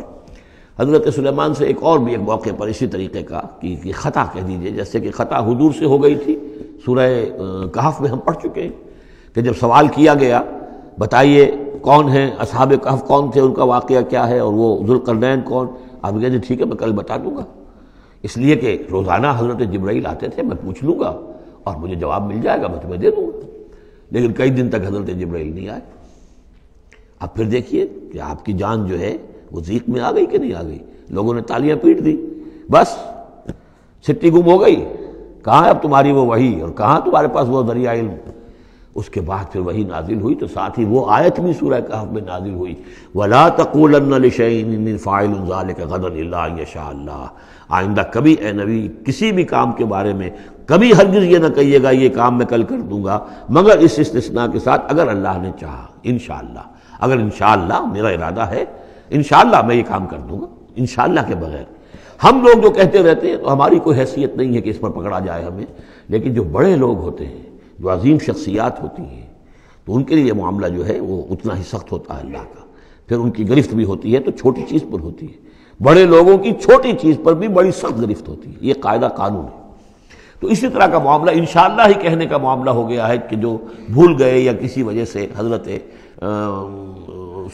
حضرت سلیمان سے ایک اور بھی ایک موقع پر اسی طریقے کا کہ خطا کہہ دیجئے، جیسے کہ خطا حضور سے ہو گئی تھی، سورہ کہف میں ہم پڑھ چکے ہیں کہ جب سوال کیا گیا بتائیے کون ہیں اصحاب کہف، کون تھے، ان کا واقعہ کیا ہے، اور وہ ذوالقرنین کون، آپ کہتے ہیں ٹھیک ہے میں کل بتا دوں گا، اس لیے کہ روزانہ حضرت جبرائیل آتے تھے، میں پوچھ لوں گا اور مجھے جواب مل جائے گا، میں تمہیں دے دوں گا۔ لیکن کئی دن تک حضرت جبرائیل نہیں آئے۔ اب پھر دیکھیے کہ آپ کی جان جو ہے وہ ضیق میں آ گئی کہ نہیں آ گئی، لوگوں نے تالیاں پیٹ دی، بس چھٹی گم ہو گئی، کہاں ہے اب تمہاری وہ وحی، اور کہاں تمہارے پاس وہ ذریعہ علم۔ اس کے بعد پھر وحی نازل ہوئی تو ساتھ ہی وہ آیت بھی سورہ کہف میں نازل ہوئی وَلَا تَقُولَنَّ لِشَيْءٍ إِنِّي فَاعِلٌ ذَلِكَ غَدًا إِلَّا أَن يَشَاءَ اللَّهُ۔ آئندہ کبھی اے نبی کسی بھی کام کے بارے میں کبھی ہرگز یہ نہ کہیے گا یہ کام میں کل کر دوں گا مگر اس استثناء کے ساتھ اگر اللہ نے چاہا، انشاءاللہ، اگر انشاءاللہ میرا ارادہ ہے انشاءاللہ میں یہ کام کر دوں گا، انشاءاللہ کے بغیر۔ ہم لوگ جو کہتے رہتے ہیں تو ہماری کوئی حیثیت نہیں ہے کہ اس پر پکڑا جائے ہمیں، لیکن جو بڑے لوگ ہوتے ہیں، جو عظیم شخصیات ہوتی ہیں، تو ان کے لیے یہ معاملہ جو ہے وہ اتنا ہی سخت ہوتا ہے اللہ کا، پھر ان کی گرفت بھی ہوتی ہے تو چھوٹی چیز پر ہوتی ہے، بڑے لوگوں کی چھوٹی چیز پر بھی بڑی سخت گرفت ہوتی ہے، یہ قاعدہ قانون ہے۔ تو اسی طرح کا معاملہ انشاءاللہ ہی کہنے کا معاملہ ہو گیا ہے کہ جو بھول گئے یا کسی وجہ سے حضرت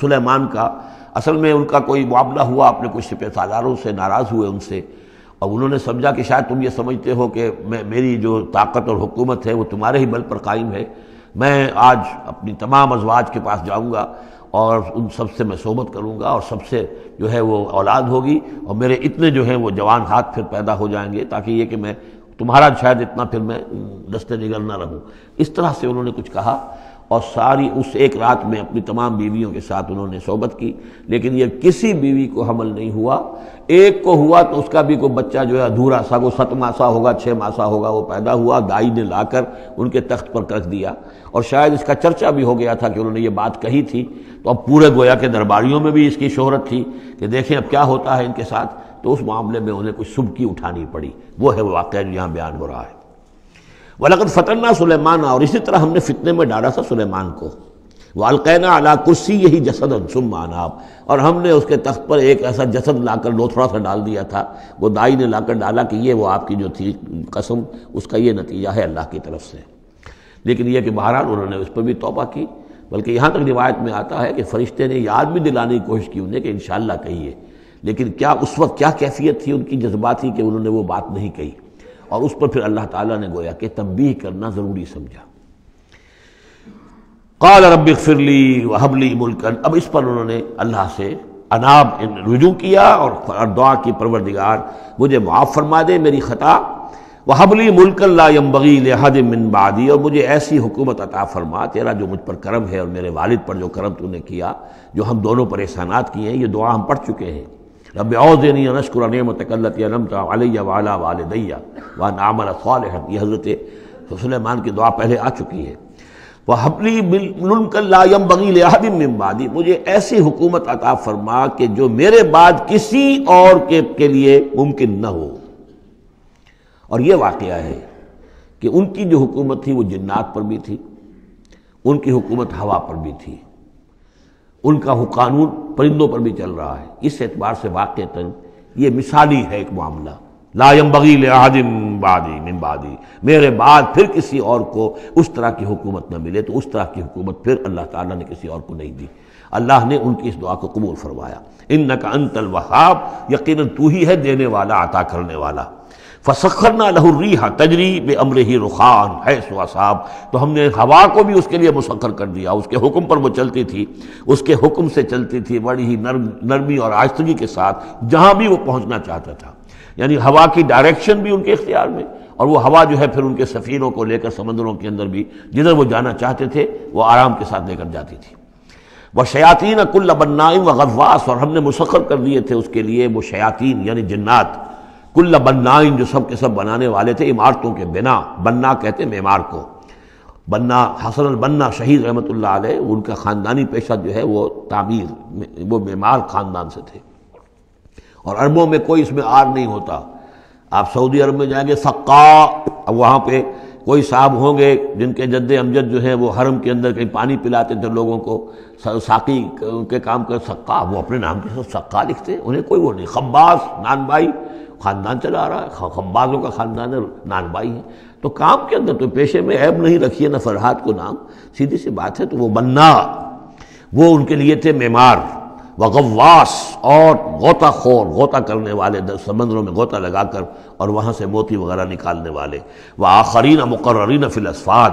سلیمان کا اصل میں ان کا کوئی معاملہ ہوا، اپنے کچھ سپہ سالاروں سے ناراض ہوئے ان سے، اور انہوں نے سمجھا کہ شاید تم یہ سمجھتے ہو کہ میری جو طاقت اور حکومت ہے وہ تمہارے ہی بل پر قائم ہے، میں آج اپنی تمام ازواج کے پاس جاؤں گا اور ان سب سے میں صحبت کروں گا اور سب سے جو ہے وہ اولاد ہوگی، اور میرے اتنے جو ہیں وہ جوان ہاتھ پھر پیدا ہو جائیں گے تاکہ یہ کہ میں تمہارا شاید اتنا پھر میں دست نگر نہ رہوں۔ اس طرح سے انہوں نے کچھ کہا، اور ساری اس ایک رات میں اپنی تمام بیویوں کے ساتھ انہوں نے صحبت کی، لیکن یہ کسی بیوی کو حمل نہیں ہوا، ایک کو ہوا تو اس کا بھی کوئی بچہ جو ہے ادھورا سا، وہ 7 ماسہ ہوگا 6 ماسہ ہوگا، وہ پیدا ہوا، دائی نے لا کر ان کے تخت پر رکھ دیا، اور شاید اس کا چرچا بھی ہو گیا تھا کہ انہوں نے یہ بات کہی تھی، تو اب پورے گویا کے درباریوں میں بھی اس کی شہرت تھی کہ دیکھیں اب کیا ہوتا ہے ان کے ساتھ، تو اس معاملے میں انہیں کچھ سبکی اٹھانی پڑی، وہ ہے واقعہ جو یہاں بیان ہو رہا ہے۔ وَلَقَدْ فَتَنَّا سُلَيْمَانَ، اور اسی طرح ہم نے فتنے میں ڈالا تھا سلیمان کو، وَأَلْقَيْنَا عَلَىٰ كُرْسِيِّهِ جَسَدًا ثُمَّ أَنَابَ، اور ہم نے اس کے تخت پر ایک ایسا جسد لا کر لوتھڑا سا ڈال دیا تھا، وہ دائی نے لا کر ڈالا کہ یہ وہ آپ کی جو تھی قسم اس کا یہ نتیجہ ہے اللہ کی طرف سے۔ لیکن یہ کہ بہرحال انہوں نے اس پر بھی توبہ کی، بلکہ یہاں تک روایت میں آتا ہے کہ فرشتے نے یاد بھی دلانے کی کوشش کی انہیں کہ انشاءاللہ کہیے، لیکن کیا اس وقت کیا کیفیت تھی ان کی جذباتی کہ انہوں نے وہ بات نہیں کہی، اور اس پر پھر اللہ تعالیٰ نے گویا کہ تنبیہ کرنا ضروری سمجھا۔ قال رب اغفر لی وہب لی ملکا، اب اس پر انہوں نے اللہ سے اناب رجوع کیا اور دعا کی پروردگار مجھے معاف فرما دے میری خطا، وہب لی ملکا لا ينبغی لأحد من بعدی، اور مجھے ایسی حکومت عطا فرما، تیرا جو مجھ پر کرم ہے اور میرے والد پر جو کرم تو نے کیا، جو ہم دونوں پر احسانات کیے ہیں، یہ دعا ہم پڑھ چکے ہیں، رب اعوذنی ان اشکر نعمتک التی انعمت علی وعلی والدی وان اعمل صالحا، یہ حضرت سلیمان کی دعا پہلے آ چکی ہے۔ وَهَبْ لِي مُلْكًا لَا يَنبَغِي لِأَحَدٍ مِّن بَعْدِي، مجھے ایسی حکومت عطا فرما کہ جو میرے بعد کسی اور کے لیے ممکن نہ ہو۔ اور یہ واقعہ ہے کہ ان کی جو حکومت تھی وہ جنات پر بھی تھی، ان کی حکومت ہوا پر بھی تھی، ان کا قانون پرندوں پر بھی چل رہا ہے۔ اس اعتبار سے واقعتاً یہ مثالی ہے ایک معاملہ، لا ينبغی لأحد من بعدی، میرے بعد پھر کسی اور کو اس طرح کی حکومت نہ ملے، تو اس طرح کی حکومت پھر اللہ تعالیٰ نے کسی اور کو نہیں دی۔ اللہ نے ان کی اس دعا کو قبول فرمایا، انک انت الوہاب، یقیناً تو ہی ہے دینے والا، عطا کرنے والا۔ فسخرنا لہ الریح تجری بامرہ رخاء حیث اصاب، تو ہم نے ہوا کو بھی اس کے لیے مسخر کر دیا، اس کے حکم پر وہ چلتی تھی، اس کے حکم سے چلتی تھی بڑی ہی نرمی اور آہستگی کے ساتھ، جہاں بھی وہ پہنچنا چاہتا تھا، یعنی ہوا کی ڈائریکشن بھی ان کے اختیار میں، اور وہ ہوا جو ہے پھر ان کے سفینوں کو لے کر سمندروں کے اندر بھی جدھر وہ جانا چاہتے تھے وہ آرام کے ساتھ لے کر جاتی تھی۔ وَشَيَاطِينَ كُلَّ بَنَّاءٍ وَغَوَّاصٍ، اور ہم نے مسخر کر دیے تھے اس کے لیے وہ شیاطین یعنی جنات، کل بنائن جو سب کے سب بنانے والے تھے، عمارتوں کے بنا، بنا کہتے ہیں معمار کو۔ بنا حسن البنا شہید رحمۃ اللہ علیہ، ان کا خاندانی پیشہ جو ہے وہ تعمیر، وہ معمار خاندان سے تھے، اور عربوں میں کوئی اس میں آر نہیں ہوتا۔ آپ سعودی عرب میں جائیں گے سقا، اب وہاں پہ کوئی صاحب ہوں گے جن کے جد امجد جو ہیں وہ حرم کے اندر کہیں پانی پلاتے تھے لوگوں کو، ساقی کے کام کر سقا، وہ اپنے نام کے ساتھ سقا لکھتے، انہیں کوئی وہ نہیں۔ خباز نان بائی خاندان چلا رہا ہے، خبازوں کا خاندان ہے، نان بائی ہے، تو کام کے اندر تو پیشے میں عیب نہیں رکھیے نہ فرحات کو نام، سیدھی سی بات ہے۔ تو وہ بنا، وہ ان کے لیے تھے معمار، وغواص اور غوطہ خور، غوطہ کرنے والے، سمندروں میں غوطہ لگا کر اور وہاں سے موتی وغیرہ نکالنے والے، وآخرین مقررین فی الاسفاد،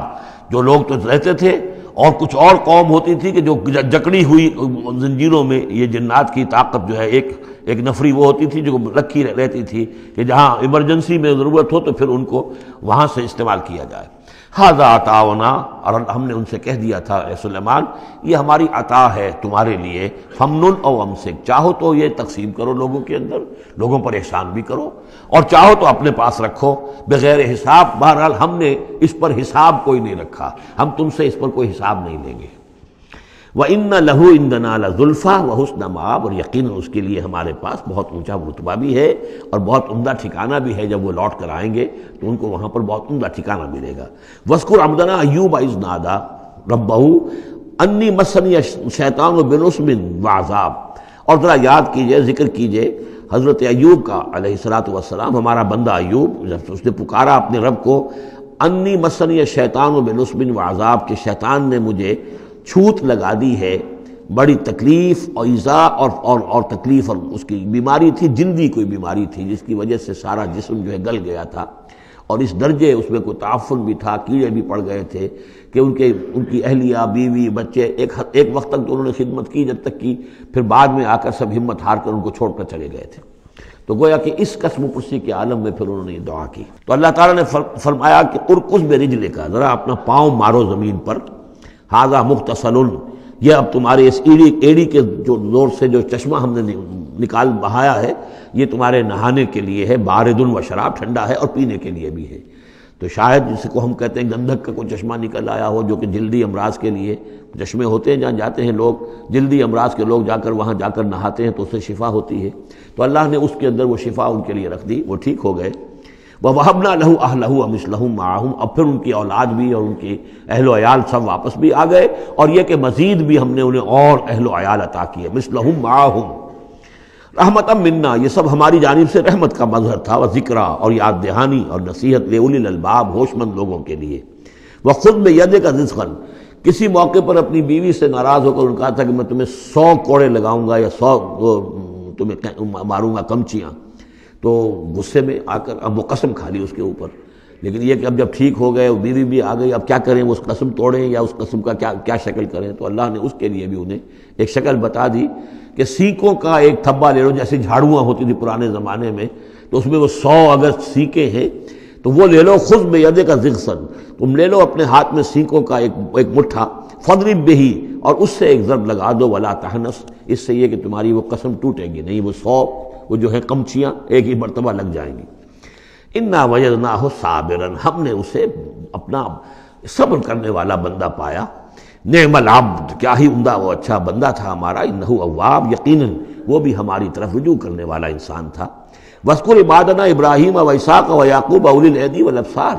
جو لوگ تو رہتے تھے، اور کچھ اور قوم ہوتی تھی کہ جو جکڑی ہوئی زنجیروں میں، یہ جنات کی طاقت جو ہے ایک نفری وہ ہوتی تھی جو رکھی رہتی تھی کہ جہاں ایمرجنسی میں ضرورت ہو تو پھر ان کو وہاں سے استعمال کیا جائے۔ ھذا عطاؤنا، اور ہم نے ان سے کہہ دیا تھا اے سلیمان یہ ہماری عطا ہے تمہارے لیے، فمنن او امسک، چاہو تو یہ تقسیم کرو لوگوں کے اندر، لوگوں پر احسان بھی کرو، اور چاہو تو اپنے پاس رکھو بغیر حساب۔ بہرحال ہم نے اس پر حساب کوئی نہیں رکھا، ہم تم سے اس پر کوئی حساب نہیں لیں گے۔ وَإِنَّ لَهُ عِندَنَا لَزُلْفَىٰ وَحُسْنَ مَآبٍ، اور یقیناً اس کے لیے ہمارے پاس بہت اونچا رتبہ بھی ہے اور بہت عمدہ ٹھکانہ بھی ہے، جب وہ لوٹ کر آئیں گے تو ان کو وہاں پر بہت عمدہ ٹھکانہ ملے گا۔ وَاذْكُرْ عَبْدَنَا أَيُّوبَ إِذْ نَادَىٰ رَبَّهُ أَنِّي مَسَّنِيَ الشَّيْطَانُ بِنُصْبٍ وَعَذَابٍ، اور ذرا یاد کیجئے، ذکر کیجئے حضرت ایوب کا علیہ السلام، ہمارا بندہ ایوب، جب اس نے پکارا اپنے رب کو، انی مسنی الشیطان بنصب وعذاب، کہ شیطان نے مجھے چھوت لگا دی ہے، بڑی تکلیف اور ایذا اور تکلیف، اور اس کی بیماری تھی، جلدی کوئی بیماری تھی جس کی وجہ سے سارا جسم جو ہے گل گیا تھا، اور اس درجے اس میں کوئی تعفن بھی تھا، کیڑے بھی پڑ گئے تھے کہ ان کی اہلیہ، بیوی، بچے ایک وقت تک تو انہوں نے خدمت کی جب تک کی، پھر بعد میں آ کر سب ہمت ہار کر ان کو چھوڑ کر چلے گئے تھے۔ تو گویا کہ اس قسم و پرسی کے عالم میں پھر انہوں نے یہ دعا کی، تو اللہ تعالیٰ نے فرمایا کہ ارکض برجلک، ذرا اپنا پاؤں مارو زمین پر، ھذا مغتسل، یہ اب تمہارے اس ایڑی کے جو زور سے جو چشمہ ہم نے نکال بہایا ہے، یہ تمہارے نہانے کے لیے ہے، بارد و شراب، ٹھنڈا ہے، اور پینے کے لیے بھی ہے۔ تو شاید جس کو ہم کہتے ہیں گندھک کا کوئی چشمہ نکل آیا ہو، جو کہ جلدی امراض کے لیے چشمے ہوتے ہیں جہاں جاتے ہیں لوگ، جلدی امراض کے لوگ جا کر وہاں جا کر نہاتے ہیں تو اس سے شفا ہوتی ہے، تو اللہ نے اس کے اندر وہ شفا ان کے لیے رکھ دی، وہ ٹھیک ہو گئے۔ وَوَهَبْنَا لَهُ أَهْلَهُ وَمِثْلَهُم مَّعَهُمْ، اب پھر ان کی اولاد بھی اور ان کی اہل و عیال سب واپس بھی آ گئے، اور یہ کہ مزید بھی ہم نے انہیں اور اہل و عیال عطا کیے، مِثْلَهُم مَّعَهُمْ رحمتًا مِنَّا، یہ سب ہماری جانب سے رحمت کا مظہر تھا، وذکریٰ، اور یاد دہانی اور نصیحت، لِأُولِي الْأَلْبَاب، ہوش مند لوگوں کے لیے۔ وَخُذْ بِيَدِكَ رِزْقًا، کسی موقع پر اپنی بیوی سے ناراض ہو کر ان کا تھا کہ میں تمہیں 100 کوڑے لگاؤں گا یا 100 تمہیں ماروں گا کمچیاں. تو غصے میں آ کر اب وہ قسم کھا لی اس کے اوپر. لیکن یہ کہ اب جب ٹھیک ہو گئے, بیوی بھی آ گئی, اب کیا کریں, وہ اس قسم توڑیں یا اس قسم کا کیا شکل کریں. تو اللہ نے اس کے لیے بھی انہیں ایک شکل بتا دی کہ سینکوں کا ایک تھبا لے لو, جیسے جھاڑواں ہوتی تھی پرانے زمانے میں, تو اس میں وہ 100 اگر سینکیں ہیں تو وہ لے لو. خذ بیدک ضغثاً, تم لے لو اپنے ہاتھ میں سینکوں کا ایک مٹھا, فضرب بہ, اور اس سے ایک ضرب لگا دو, ولا تحنث, اس سے یہ کہ تمہاری وہ قسم ٹوٹے گی نہیں, وہ 100 وہ جو ہے کمچیاں ایک ہی مرتبہ لگ جائیں گی. انا وجدناہ صابرا, ہم نے اسے اپنا صبر کرنے والا بندہ پایا. نعم العبد, کیا ہی عمدہ وہ اچھا بندہ تھا ہمارا. انہ اواب, یقیناً وہ بھی ہماری طرف رجوع کرنے والا انسان تھا. واذکر عبادنا ابراہیم و اسحاق و یعقوب اولی الایدی والابصار,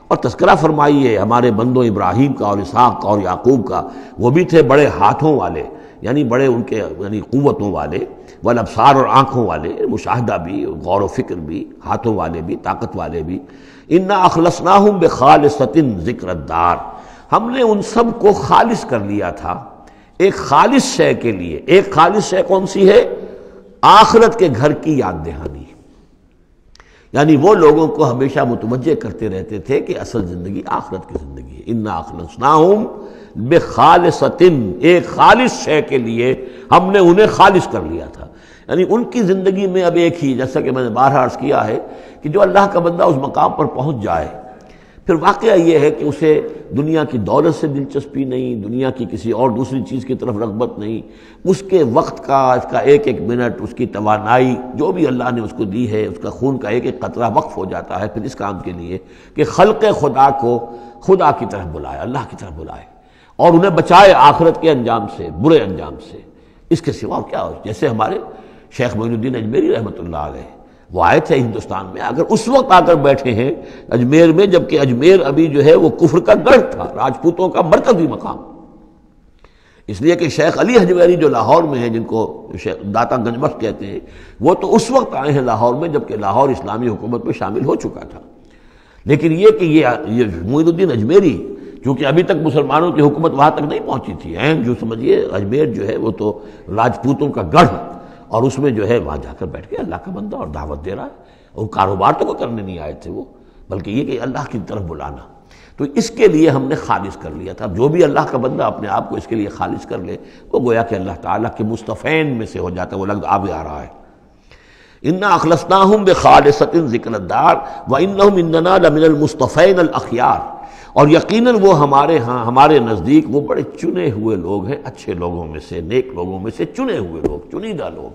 اور تذکرہ فرمائیے ہمارے بندوں ابراہیم کا اور اسحاق کا اور یعقوب کا, وہ بھی تھے بڑے ہاتھوں والے, یعنی بڑے ان کے یعنی قوتوں والے, والابصار, اور آنکھوں والے, مشاہدہ بھی, غور و فکر بھی, ہاتھوں والے بھی, طاقت والے بھی. انا اخلصناہم بخالصۃ ذکر الدار, ہم نے ان سب کو خالص کر لیا تھا ایک خالص شے کے لیے. ایک خالص شے کون سی ہے؟ آخرت کے گھر کی یاد دہانی. یعنی وہ لوگوں کو ہمیشہ متوجہ کرتے رہتے تھے کہ اصل زندگی آخرت کی زندگی ہے. انا اخلصناہم بخالصۃ, ایک خالص شے کے لیے ہم نے انہیں خالص کر لیا تھا. یعنی ان کی زندگی میں اب ایک ہی, جیسا کہ میں نے بارہا عرض کیا ہے کہ جو اللہ کا بندہ اس مقام پر پہنچ جائے, پھر واقعہ یہ ہے کہ اسے دنیا کی دولت سے دلچسپی نہیں, دنیا کی کسی اور دوسری چیز کی طرف رغبت نہیں. اس کے وقت کا, اس کا ایک ایک منٹ, اس کی توانائی جو بھی اللہ نے اس کو دی ہے, اس کا خون کا ایک ایک قطرہ وقف ہو جاتا ہے پھر اس کام کے لیے کہ خلق خدا کو خدا کی طرف بلائے, اللہ کی طرف بلائے, اور انہیں بچائے آخرت کے انجام سے, برے انجام سے. اس کے سوا کیا ہو. جیسے ہمارے شیخ معین الدین اجمیری رحمۃ اللہ علیہ, وہ آئے تھے ہندوستان میں, اگر اس وقت آ کر بیٹھے ہیں اجمیر میں, جبکہ اجمیر ابھی جو ہے وہ کفر کا گڑھ تھا, راجپوتوں کا مرکزی مقام. اس لیے کہ شیخ علی حجویری جو لاہور میں ہیں, جن کو داتا گنج بخش کہتے ہیں, وہ تو اس وقت آئے ہیں لاہور میں جبکہ لاہور اسلامی حکومت میں شامل ہو چکا تھا. لیکن یہ کہ یہ معین الدین اجمیری, چونکہ ابھی تک مسلمانوں کی حکومت وہاں تک نہیں پہنچی تھی, جو سمجھیے اجمیر جو ہے وہ تو راجپوتوں کا گڑھ, اور اس میں جو ہے وہاں جا کر بیٹھ کے اللہ کا بندہ اور دعوت دے رہا ہے. اور کاروبار تو کوئی کرنے نہیں آئے تھے وہ, بلکہ یہ کہ اللہ کی طرف بلانا. تو اس کے لیے ہم نے خالص کر لیا تھا. جو بھی اللہ کا بندہ اپنے آپ کو اس کے لیے خالص کر لے, وہ گویا کہ اللہ تعالیٰ کے مصطفین میں سے ہو جاتا ہے. وہ لفظ آگے آ رہا ہے, انا اخلصناہم بخالصۃ ذکر الدار وانہم عندنا لمن المصطفین الاخیار, اور یقیناً وہ ہمارے ہاں, ہمارے نزدیک وہ بڑے چنے ہوئے لوگ ہیں, اچھے لوگوں میں سے, نیک لوگوں میں سے چنے ہوئے لوگ, چنیدہ لوگ.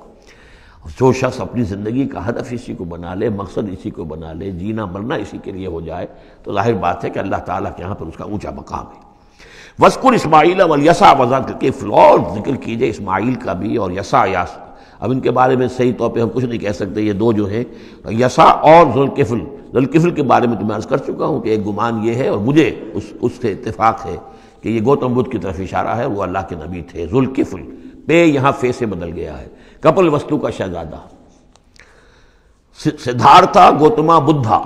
جو شخص اپنی زندگی کا ہدف اسی کو بنا لے, مقصد اسی کو بنا لے, جینا مرنا اسی کے لیے ہو جائے, تو ظاہر بات ہے کہ اللہ تعالیٰ کے یہاں پر اس کا اونچا مقام ہے. وذکر اسماعیل والیسع وذکر الکفل, اور ذکر کیجئے اسماعیل کا بھی اور یسع. اب ان کے بارے میں صحیح طور پہ ہم کچھ نہیں کہہ سکتے, یہ دو جو ہیں یسع اور ذوالکفل. ذوالکفل کے بارے میں تو میں عرض کر چکا ہوں کہ ایک گمان یہ ہے, اور مجھے اس سے اتفاق ہے کہ یہ گوتم بدھ کی طرف اشارہ ہے, وہ اللہ کے نبی تھے. ذوالکفل, پے یہاں فے سے بدل گیا ہے. کپل وستو کا شہزادہ, سدھارتھا گوتما بدھا.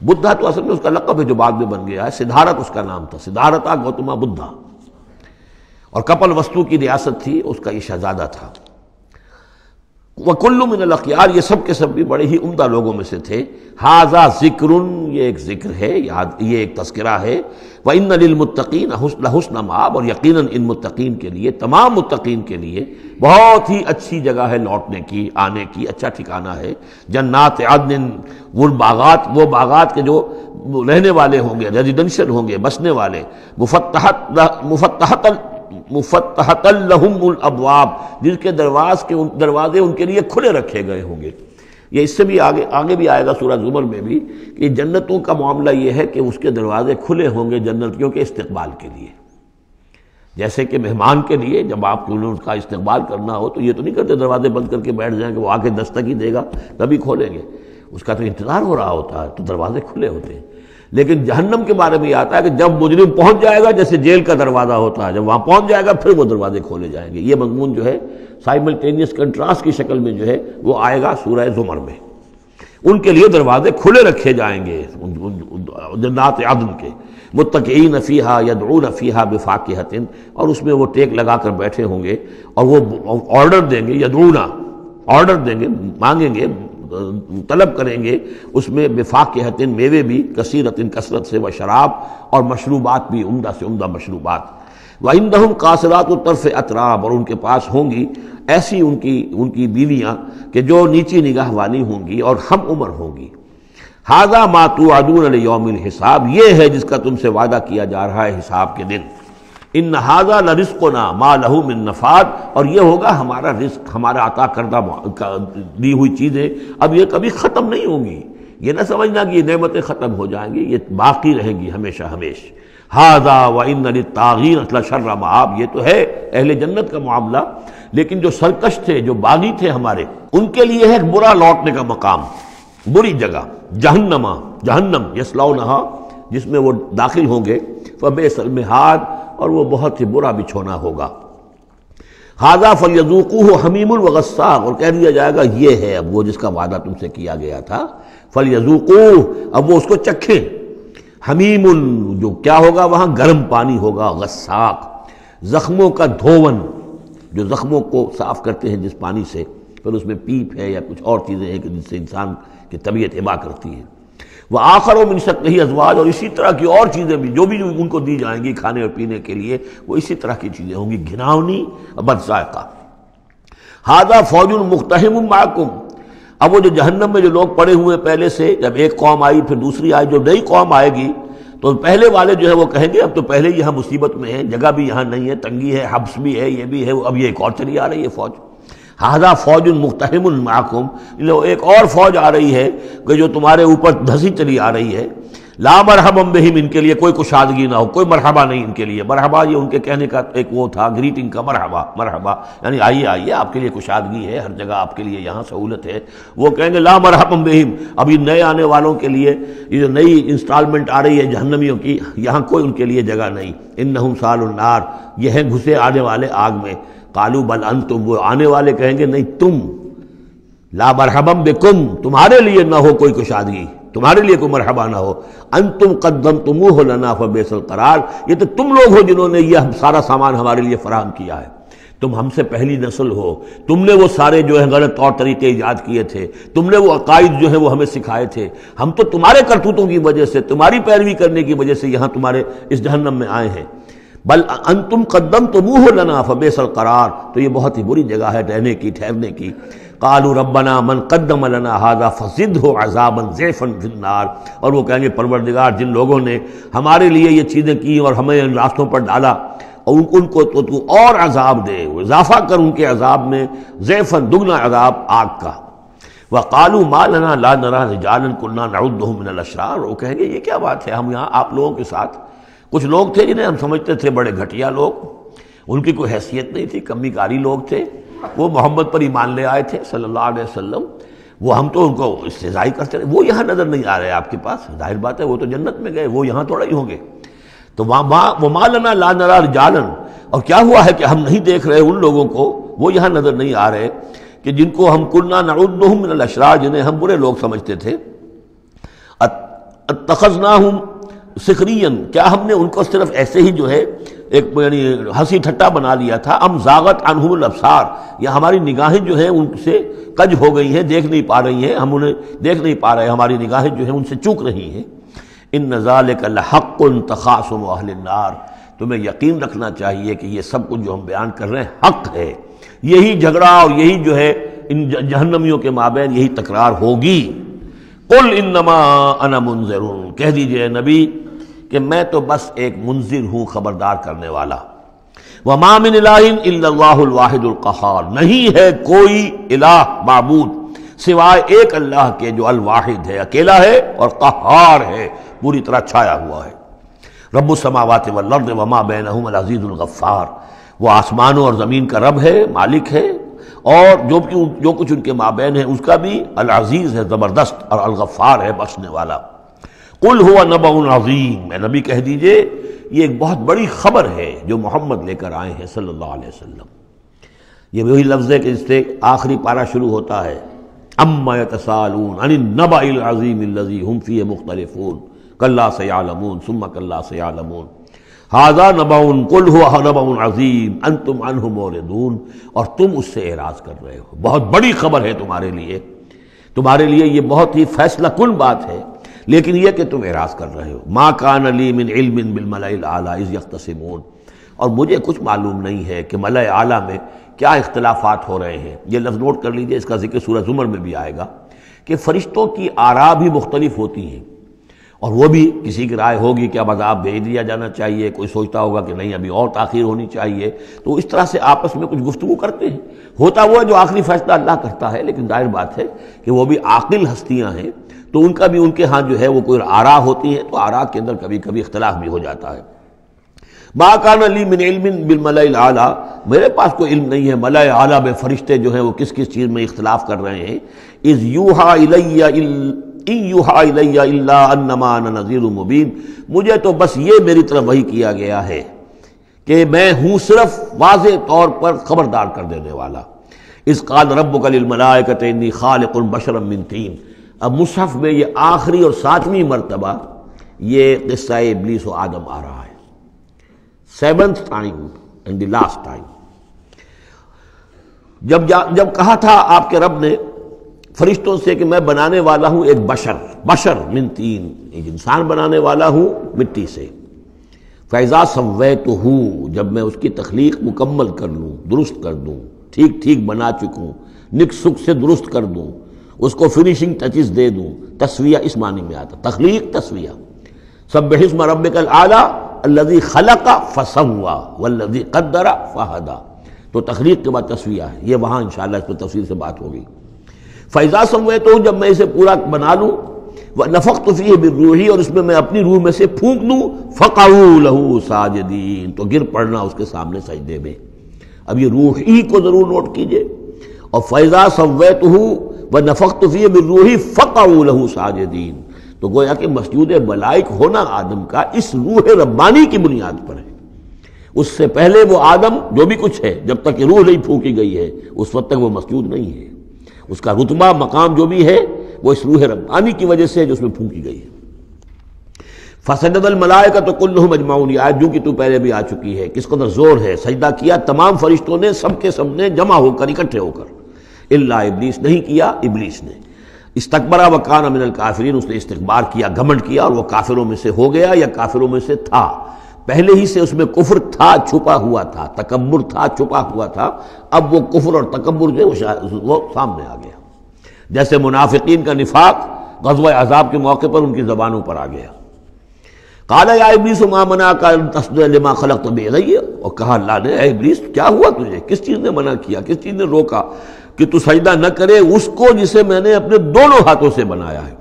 بدھا تو اصل میں اس کا لقب ہے جو بعد میں بن گیا ہے, سدھارتھ اس کا نام تھا, سدھارتھا گوتما بدھا. اور کپل وستو کی ریاست تھی, اس کا یہ شہزادہ تھا. وَكُلُّ مِنَ الْأَخْيَارِ, یہ سب کے سب بھی بڑے ہی عمدہ لوگوں میں سے تھے. هَذَا ذِكْرٌ, یہ ایک ذکر ہے, یہ ایک تذکرہ ہے. وَإِنَّ لِلْمُتَّقِينَ لَحُسْنَ مآب, اور یقیناً ان متقین کے لیے, تمام متقین کے لیے بہت ہی اچھی جگہ ہے لوٹنے کی, آنے کی, اچھا ٹھکانہ ہے. جنات عدن, وہ باغات کے جو رہنے والے ہوں گے, ریزیڈنشل ہوں گے, بسنے والے. مفتحۃ لہم الابواب, جن کے دروازے ان کے لیے کھلے رکھے گئے ہوں گے. یہ اس سے بھی آگے بھی آئے گا سورہ زمر میں بھی کہ جنتوں کا معاملہ یہ ہے کہ اس کے دروازے کھلے ہوں گے جنتیوں کے استقبال کے لیے. جیسے کہ مہمان کے لیے جب آپ کو اس کا استقبال کرنا ہو تو یہ تو نہیں کرتے دروازے بند کر کے بیٹھ جائیں کہ وہ آ کے دستک ہی دے گا تبھی کھولیں گے, اس کا تو انتظار ہو رہا ہوتا ہے, تو دروازے کھلے ہوتے ہیں. لیکن جہنم کے بارے میں یہ آتا ہے کہ جب مجرم پہنچ جائے گا, جیسے جیل کا دروازہ ہوتا ہے, جب وہاں پہنچ جائے گا پھر وہ دروازے کھولے جائیں گے. یہ مضمون جو ہے سائملٹینیس کنٹراسٹ کی شکل میں جو ہے وہ آئے گا سورہ زمر میں. ان کے لیے دروازے کھلے رکھے جائیں گے جنات عدن کے. متکئین فیہا یدعون فیہا بفاکہۃ, اور اس میں وہ ٹیک لگا کر بیٹھے ہوں گے اور وہ آرڈر دیں گے, یدعونا آرڈر دیں گے، مانگیں گے، طلب کریں گے اس میں بفاکہۃ، میوے بھی، کثیرۃ، کثرت سے، و شراب، اور مشروبات بھی، عمدہ سے عمدہ مشروبات، وعندہم قاصرات الطرف اتراب، اور ان کے پاس ہوں گی ایسی ان کی بیویاں کہ جو نیچی نگاہ والی ہوں گی اور ہم عمر ہوں گی۔ ھذا ما توعدون لیوم الحساب، یہ ہے جس کا تم سے وعدہ کیا جا رہا ہے حساب کے دن۔ ان ھذا لرزقنا ما لہ من نفاد، اور یہ ہوگا ہمارا رزق، ہمارا عطا کردہ دی ہوئی چیزیں اب یہ کبھی ختم نہیں ہوں گی۔ یہ نہ سمجھنا کہ یہ نعمتیں ختم ہو جائیں گی، یہ باقی رہیں گی ہمیشہ ہمیش۔ ھذا وان للطاغین لشر مآب، یہ تو ہے اہل جنت کا معاملہ، لیکن جو سرکش تھے، جو باغی تھے ہمارے، ان کے لیے ہے برا لوٹنے کا مقام، بری جگہ، جہنم یصلونھا، جس میں وہ داخل ہوں گے، فبئس المہاد، اور وہ بہت ہی برا بچھونا ہوگا۔ ھذا فلیذوقوہ حمیم وغساق، اور کہہ دیا جائے گا یہ ہے اب وہ جس کا وعدہ تم سے کیا گیا تھا، فلیذوقوہ، اب وہ اس کو چکھیں۔ حمیم، جو کیا ہوگا وہاں گرم پانی ہوگا، غساق، زخموں کا دھون، جو زخموں کو صاف کرتے ہیں جس پانی سے، پھر اس میں پیپ ہے یا کچھ اور چیزیں ہیں کہ جس سے انسان کی طبیعت ابا کرتی ہے۔ وآخر من شکلہ ازواج، اور اسی طرح کی اور چیزیں بھی جو ان کو دی جائیں گی کھانے اور پینے کے لیے، وہ اسی طرح کی چیزیں ہوں گی، گھناؤنی اور بد ذائقہ۔ ھذا فوج مقتحم معکم، اب وہ جو جہنم میں جو لوگ پڑے ہوئے پہلے سے، جب ایک قوم آئی پھر دوسری آئی، جو نئی قوم آئے گی تو پہلے والے جو ہے وہ کہیں گے اب تو پہلے یہاں مصیبت میں ہیں، جگہ بھی یہاں نہیں ہے، تنگی ہے، حبس بھی ہے، یہ بھی ہے، اب یہ ایک اور چلی آ رہی ہے فوج۔ ھذا فوج مقتحم معکم، ایک اور فوج آ رہی ہے کہ جو تمہارے اوپر دھسی چلی آ رہی ہے۔ لا مرحبا بہم، ان کے لیے کوئی کشادگی نہ ہو، کوئی مرحبا نہیں ان کے لیے۔ مرحبا یہ ان کے کہنے کا ایک وہ تھا، گریٹنگ کا، مرحبا مرحبا، یعنی آئیے آئیے، آپ کے لیے کشادگی ہے، ہر جگہ آپ کے لیے یہاں سہولت ہے۔ وہ کہیں گے لا مرحبا بہم، اب یہ نئے آنے والوں کے لیے یہ جو نئی انسٹالمنٹ آ رہی ہے جہنمیوں کی، یہاں کوئی ان کے لیے جگہ نہیں۔ انہم صالوا النار، یہ ہیں گھسے آنے والے آگ میں۔ قالوا بل انتم، وہ آنے والے کہیں گے نہیں تم، لا مرحبا بکم، تمہارے لیے نہ ہو کوئی کشادگی، تمہارے لیے کوئی مرحبا نہ ہو۔ انتم قدمتموہ لنا فبئس القرار، یہ تو تم لوگ ہو جنہوں نے یہ سارا سامان ہمارے لیے فراہم کیا ہے، تم ہم سے پہلی نسل ہو، تم نے وہ سارے جو ہے غلط طور طریقے ایجاد کیے تھے، تم نے وہ عقائد جو ہے وہ ہمیں سکھائے تھے، ہم تو تمہارے کرتوتوں کی وجہ سے، تمہاری پیروی کرنے کی وجہ سے یہاں تمہارے اس جہنم میں آئے ہیں۔ بل انتم قدمتموہ لنا فبئس القرار، تو یہ بہت ہی بری جگہ ہے رہنے کی، ٹھہرنے کی۔ قالوا ربنا من قدم لنا هذا فزده عذابا ضعفا في النار، اور وہ کہیں گے پروردگار جن لوگوں نے ہمارے لیے یہ چیزیں کی اور ہمیں ان راستوں پر ڈالا، اور ان کو تو اور عذاب دے، اضافہ کر ان کے عذاب میں، ضعفا، دگنا عذاب آگ کا۔ وقالوا ما لنا لا نرى رجالا كنا نعدهم من الاشرار، وہ کہیں گے یہ کیا بات ہے، ہم یہاں آپ لوگوں کے ساتھ کچھ لوگ تھے جنہیں ہم سمجھتے تھے بڑے گھٹیا لوگ، ان کی کوئی حیثیت نہیں تھی، کمی کاری لوگ تھے، وہ محمد پر ایمان لے آئے تھے صلی اللہ علیہ وسلم، وہ ہم تو ان کو استہزائی کرتے رہے، وہ یہاں نظر نہیں آ رہے آپ کے پاس، ظاہر بات ہے وہ تو جنت میں گئے، وہ یہاں تھوڑا ہی ہوں گے۔ تو وما لنا لا نرى رجالا، اور کیا ہوا ہے کہ ہم نہیں دیکھ رہے ان لوگوں کو، وہ یہاں نظر نہیں آ رہے کہ جن کو ہم کنا نعدهم من الاشرار، جنہیں ہم برے لوگ سمجھتے تھے۔ اتخذناہم سخریا، کیا ہم نے ان کو صرف ایسے ہی جو ہے ایک یعنی ہنسی ٹھٹا بنا لیا تھا، ام زاغت عنہم الابصار، یا ہماری نگاہیں جو ہیں ان سے کج ہو گئی ہیں، دیکھ نہیں پا رہی ہیں، ہم انہیں دیکھ نہیں پا رہے، ہماری نگاہیں جو ہیں ان سے چوک رہی ہیں۔ ان ذالک لحق تخاصم اہل النار، تمہیں یقین رکھنا چاہیے کہ یہ سب کچھ جو ہم بیان کر رہے ہیں حق ہے، یہی جھگڑا اور یہی جو ہے ان جہنمیوں کے مابین یہی تکرار ہوگی۔ قل انما انا منذر، کہہ دیجئے نبی کہ میں تو بس ایک منذر ہوں، خبردار کرنے والا۔ وما من الہ الا اللہ الواحد القہار، نہیں ہے کوئی الہ معبود سوائے ایک اللہ کے جو الواحد ہے، اکیلا ہے اور قہار ہے، پوری طرح چھایا ہوا ہے۔ رب السماوات والارض وما بینہما العزیز الغفار، وہ آسمانوں اور زمین کا رب ہے، مالک ہے، اور جو کچھ ان کے مابین ہے اس کا بھی العزیز ہے، زبردست، اور الغفار ہے، بخشنے والا۔ قل هو نبأ عظیم، میں نبی کہہ دیجئے یہ ایک بہت بڑی خبر ہے جو محمد لے کر آئے ہیں صلی اللہ علیہ وسلم۔ یہ وہی لفظ ہے کہ اس سے آخری پارہ شروع ہوتا ہے، اما یتساءلون عن النبأ العظیم الذی هم فیہ مختلفون کلا سیعلمون ثم کلا سیعلمون۔ ھذا نبأ قل ھو نبأ عظیم انتم عنہ معرضون، اور تم اس سے اعراض کر رہے ہو، بہت بڑی خبر ہے تمہارے لیے یہ بہت ہی فیصلہ کن بات ہے، لیکن یہ کہ تم اعراض کر رہے ہو۔ ما کان لی من علم بالملأ الاعلی اذ یختصمون، اور مجھے کچھ معلوم نہیں ہے کہ ملأ اعلیٰ میں کیا اختلافات ہو رہے ہیں۔ یہ لفظ نوٹ کر لیجئے، اس کا ذکر سورہ زمر میں بھی آئے گا کہ فرشتوں کی آراء بھی مختلف ہوتی ہیں، اور وہ بھی کسی کی رائے ہوگی کہ اب عذاب بھیج دیا جانا چاہیے، کوئی سوچتا ہوگا کہ نہیں ابھی اور تاخیر ہونی چاہیے، تو اس طرح سے آپس میں کچھ گفتگو کرتے ہیں۔ ہوتا وہ ہے جو آخری فیصلہ اللہ کرتا ہے، لیکن ظاہر بات ہے کہ وہ بھی عاقل ہستیاں ہیں، تو ان کا بھی ان کے ہاں جو ہے وہ کوئی آراء ہوتی ہے، تو آراء کے اندر کبھی کبھی اختلاف بھی ہو جاتا ہے۔ ما کان لی من علم بالملأ الاعلی، میرے پاس کوئی علم نہیں ہے ملأ اعلیٰ میں فرشتے جو ہیں وہ کس کس چیز میں اختلاف کر رہے ہیں۔ اذ یوحیٰ الی ان یوحیٰ الی الا انما انا نذیر مبین، مجھے تو بس یہ میری طرف وحی کیا گیا ہے کہ میں ہوں صرف واضح طور پر خبردار کر دینے والا۔ اذ قال ربک للملائکۃ انی خالق بشرا من طین، اب مصحف میں یہ آخری اور 7ویں مرتبہ یہ قصہ ابلیس و آدم آ رہا ہے، 7th time and the last time۔ جب کہا تھا آپ کے رب نے فرشتوں سے کہ میں بنانے والا ہوں ایک بشر من طین، ایک انسان بنانے والا ہوں مٹی سے، فَإِذَا سَوَّيْتُهُ، جب میں اس کی تخلیق مکمل کر لوں، درست کر دوں، ٹھیک بنا چکوں، نک سک سے درست کر دوں، اس کو فنیشنگ ٹچز دے دوں۔ تسویہ اس معنی میں آتا، تخلیق تسویہ۔ سبح اسم ربک الاعلی الذی خلق فسوی والذی قدر فہدی، تو تخلیق کے بعد تسویہ ہے، یہ وہاں انشاءاللہ اس پر تفصیل سے بات ہوگی۔ فَإِذَا سَوَّيْتُهُ، جب میں اسے پورا بنا لوں، وَنَفَخْتُ فِيهِ مِن رُوحِی، اور اس میں میں اپنی روح میں سے پھونک دوں، فَقَعُوا لَهُ سَاجِدِینَ، تو گر پڑنا اس کے سامنے سجدے میں۔ اب یہ روح ہی کو ضرور نوٹ کیجئے، اور فَإِذَا سَوَّيْتُهُ وَنَفَخْتُ فِيهِ مِن رُوحِی فَقَعُوا لَهُ سَاجِدِینَ، تو گویا کہ مسجود ملائک ہونا آدم کا اس روح ربانی کی بنیاد پر ہے۔ اس سے پہلے وہ آدم جو بھی کچھ ہے، جب تک کہ روح نہیں پھونکی گئی ہے اس وقت تک وہ مسجود نہیں ہے۔ اس کا رتبہ مقام جو بھی ہے وہ اس روح ربانی کی وجہ سے جو اس میں پھونکی گئی ہے۔ فسجد الملائکۃ کلھم اجمعون، یہ آیت جو کہ تو پہلے بھی آ چکی ہے، کس قدر زور ہے، سجدہ کیا تمام فرشتوں نے، سب کے سب نے جمع ہو کر، اکٹھے ہو کر، الا ابلیس، نہیں کیا ابلیس نے، استکبر وکان من الکافرین، اس نے استکبار کیا، گھمنڈ کیا، اور وہ کافروں میں سے ہو گیا یا کافروں میں سے تھا، پہلے ہی سے اس میں کفر تھا، چھپا ہوا تھا، تکبر تھا، چھپا ہوا تھا، اب وہ کفر اور تکبر جو وہ سامنے آ گیا، جیسے منافقین کا نفاق غزوہ احزاب کے موقع پر ان کی زبانوں پر آ گیا۔ قال یا ابلیس ما منعک ان تسجد لما خلقت بیدی، اور کہا اللہ نے اے ابلیس کیا ہوا تجھے، کس چیز نے منع کیا، کس چیز نے روکا کہ تو سجدہ نہ کرے اس کو جسے میں نے اپنے دونوں ہاتھوں سے بنایا ہے۔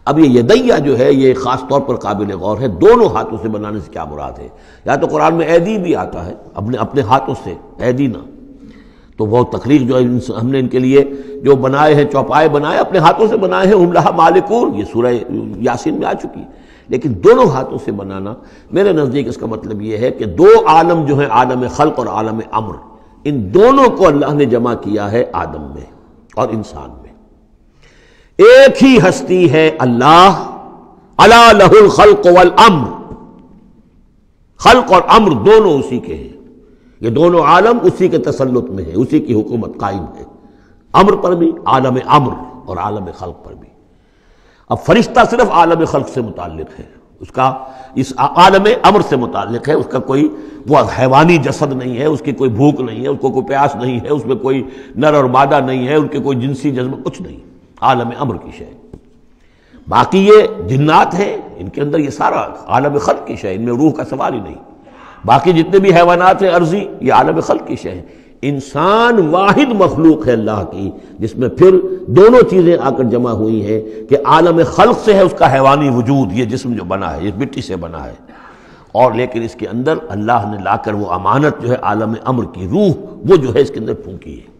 اب یہ یدیہ جو ہے یہ خاص طور پر قابل غور ہے، دونوں ہاتھوں سے بنانے سے کیا مراد ہے؟ یا تو قرآن میں ایدی بھی آتا ہے، اپنے ہاتھوں سے، ایدی نہ، تو وہ تخلیق جو ہم نے ان کے لیے جو بنائے ہیں، چوپائے بنائے، اپنے ہاتھوں سے بنائے ہیں، ہم لہا مالکون، یہ سورہ یاسین میں آ چکی ہے، لیکن دونوں ہاتھوں سے بنانا میرے نزدیک اس کا مطلب یہ ہے کہ دو عالم جو ہیں، عالم خلق اور عالم امر، ان دونوں کو اللہ نے جمع کیا ہے آدم میں اور انسان میں۔ ایک ہی ہستی ہے اللہ، الا لہ الخلق والامر، خلق اور امر دونوں اسی کے ہیں، یہ دونوں عالم اسی کے تسلط میں ہے، اسی کی حکومت قائم ہے، امر پر بھی، عالم امر اور عالم خلق پر بھی۔ اب فرشتہ صرف عالم خلق سے متعلق ہے، اس کا اس عالم امر سے متعلق ہے، اس کا کوئی وہ حیوانی جسد نہیں ہے، اس کی کوئی بھوک نہیں ہے، اس کو کوئی پیاس نہیں ہے، اس میں کوئی نر اور مادہ نہیں ہے، ان کے کوئی جنسی جذبہ کچھ نہیں، عالم امر کی شے۔ باقی یہ جنات ہیں، ان کے اندر یہ سارا عالم خلق کی شے، ان میں روح کا سوال ہی نہیں۔ باقی جتنے بھی حیوانات ہیں ارضی، یہ عالم خلق کی شے ہے۔ انسان واحد مخلوق ہے اللہ کی، جس میں پھر دونوں چیزیں آ کر جمع ہوئی ہیں کہ عالم خلق سے ہے اس کا حیوانی وجود، یہ جسم جو بنا ہے، یہ مٹی سے بنا ہے، اور لیکن اس کے اندر اللہ نے لا کر وہ امانت جو ہے عالم امر کی روح، وہ جو ہے اس کے اندر پھونکی ہے۔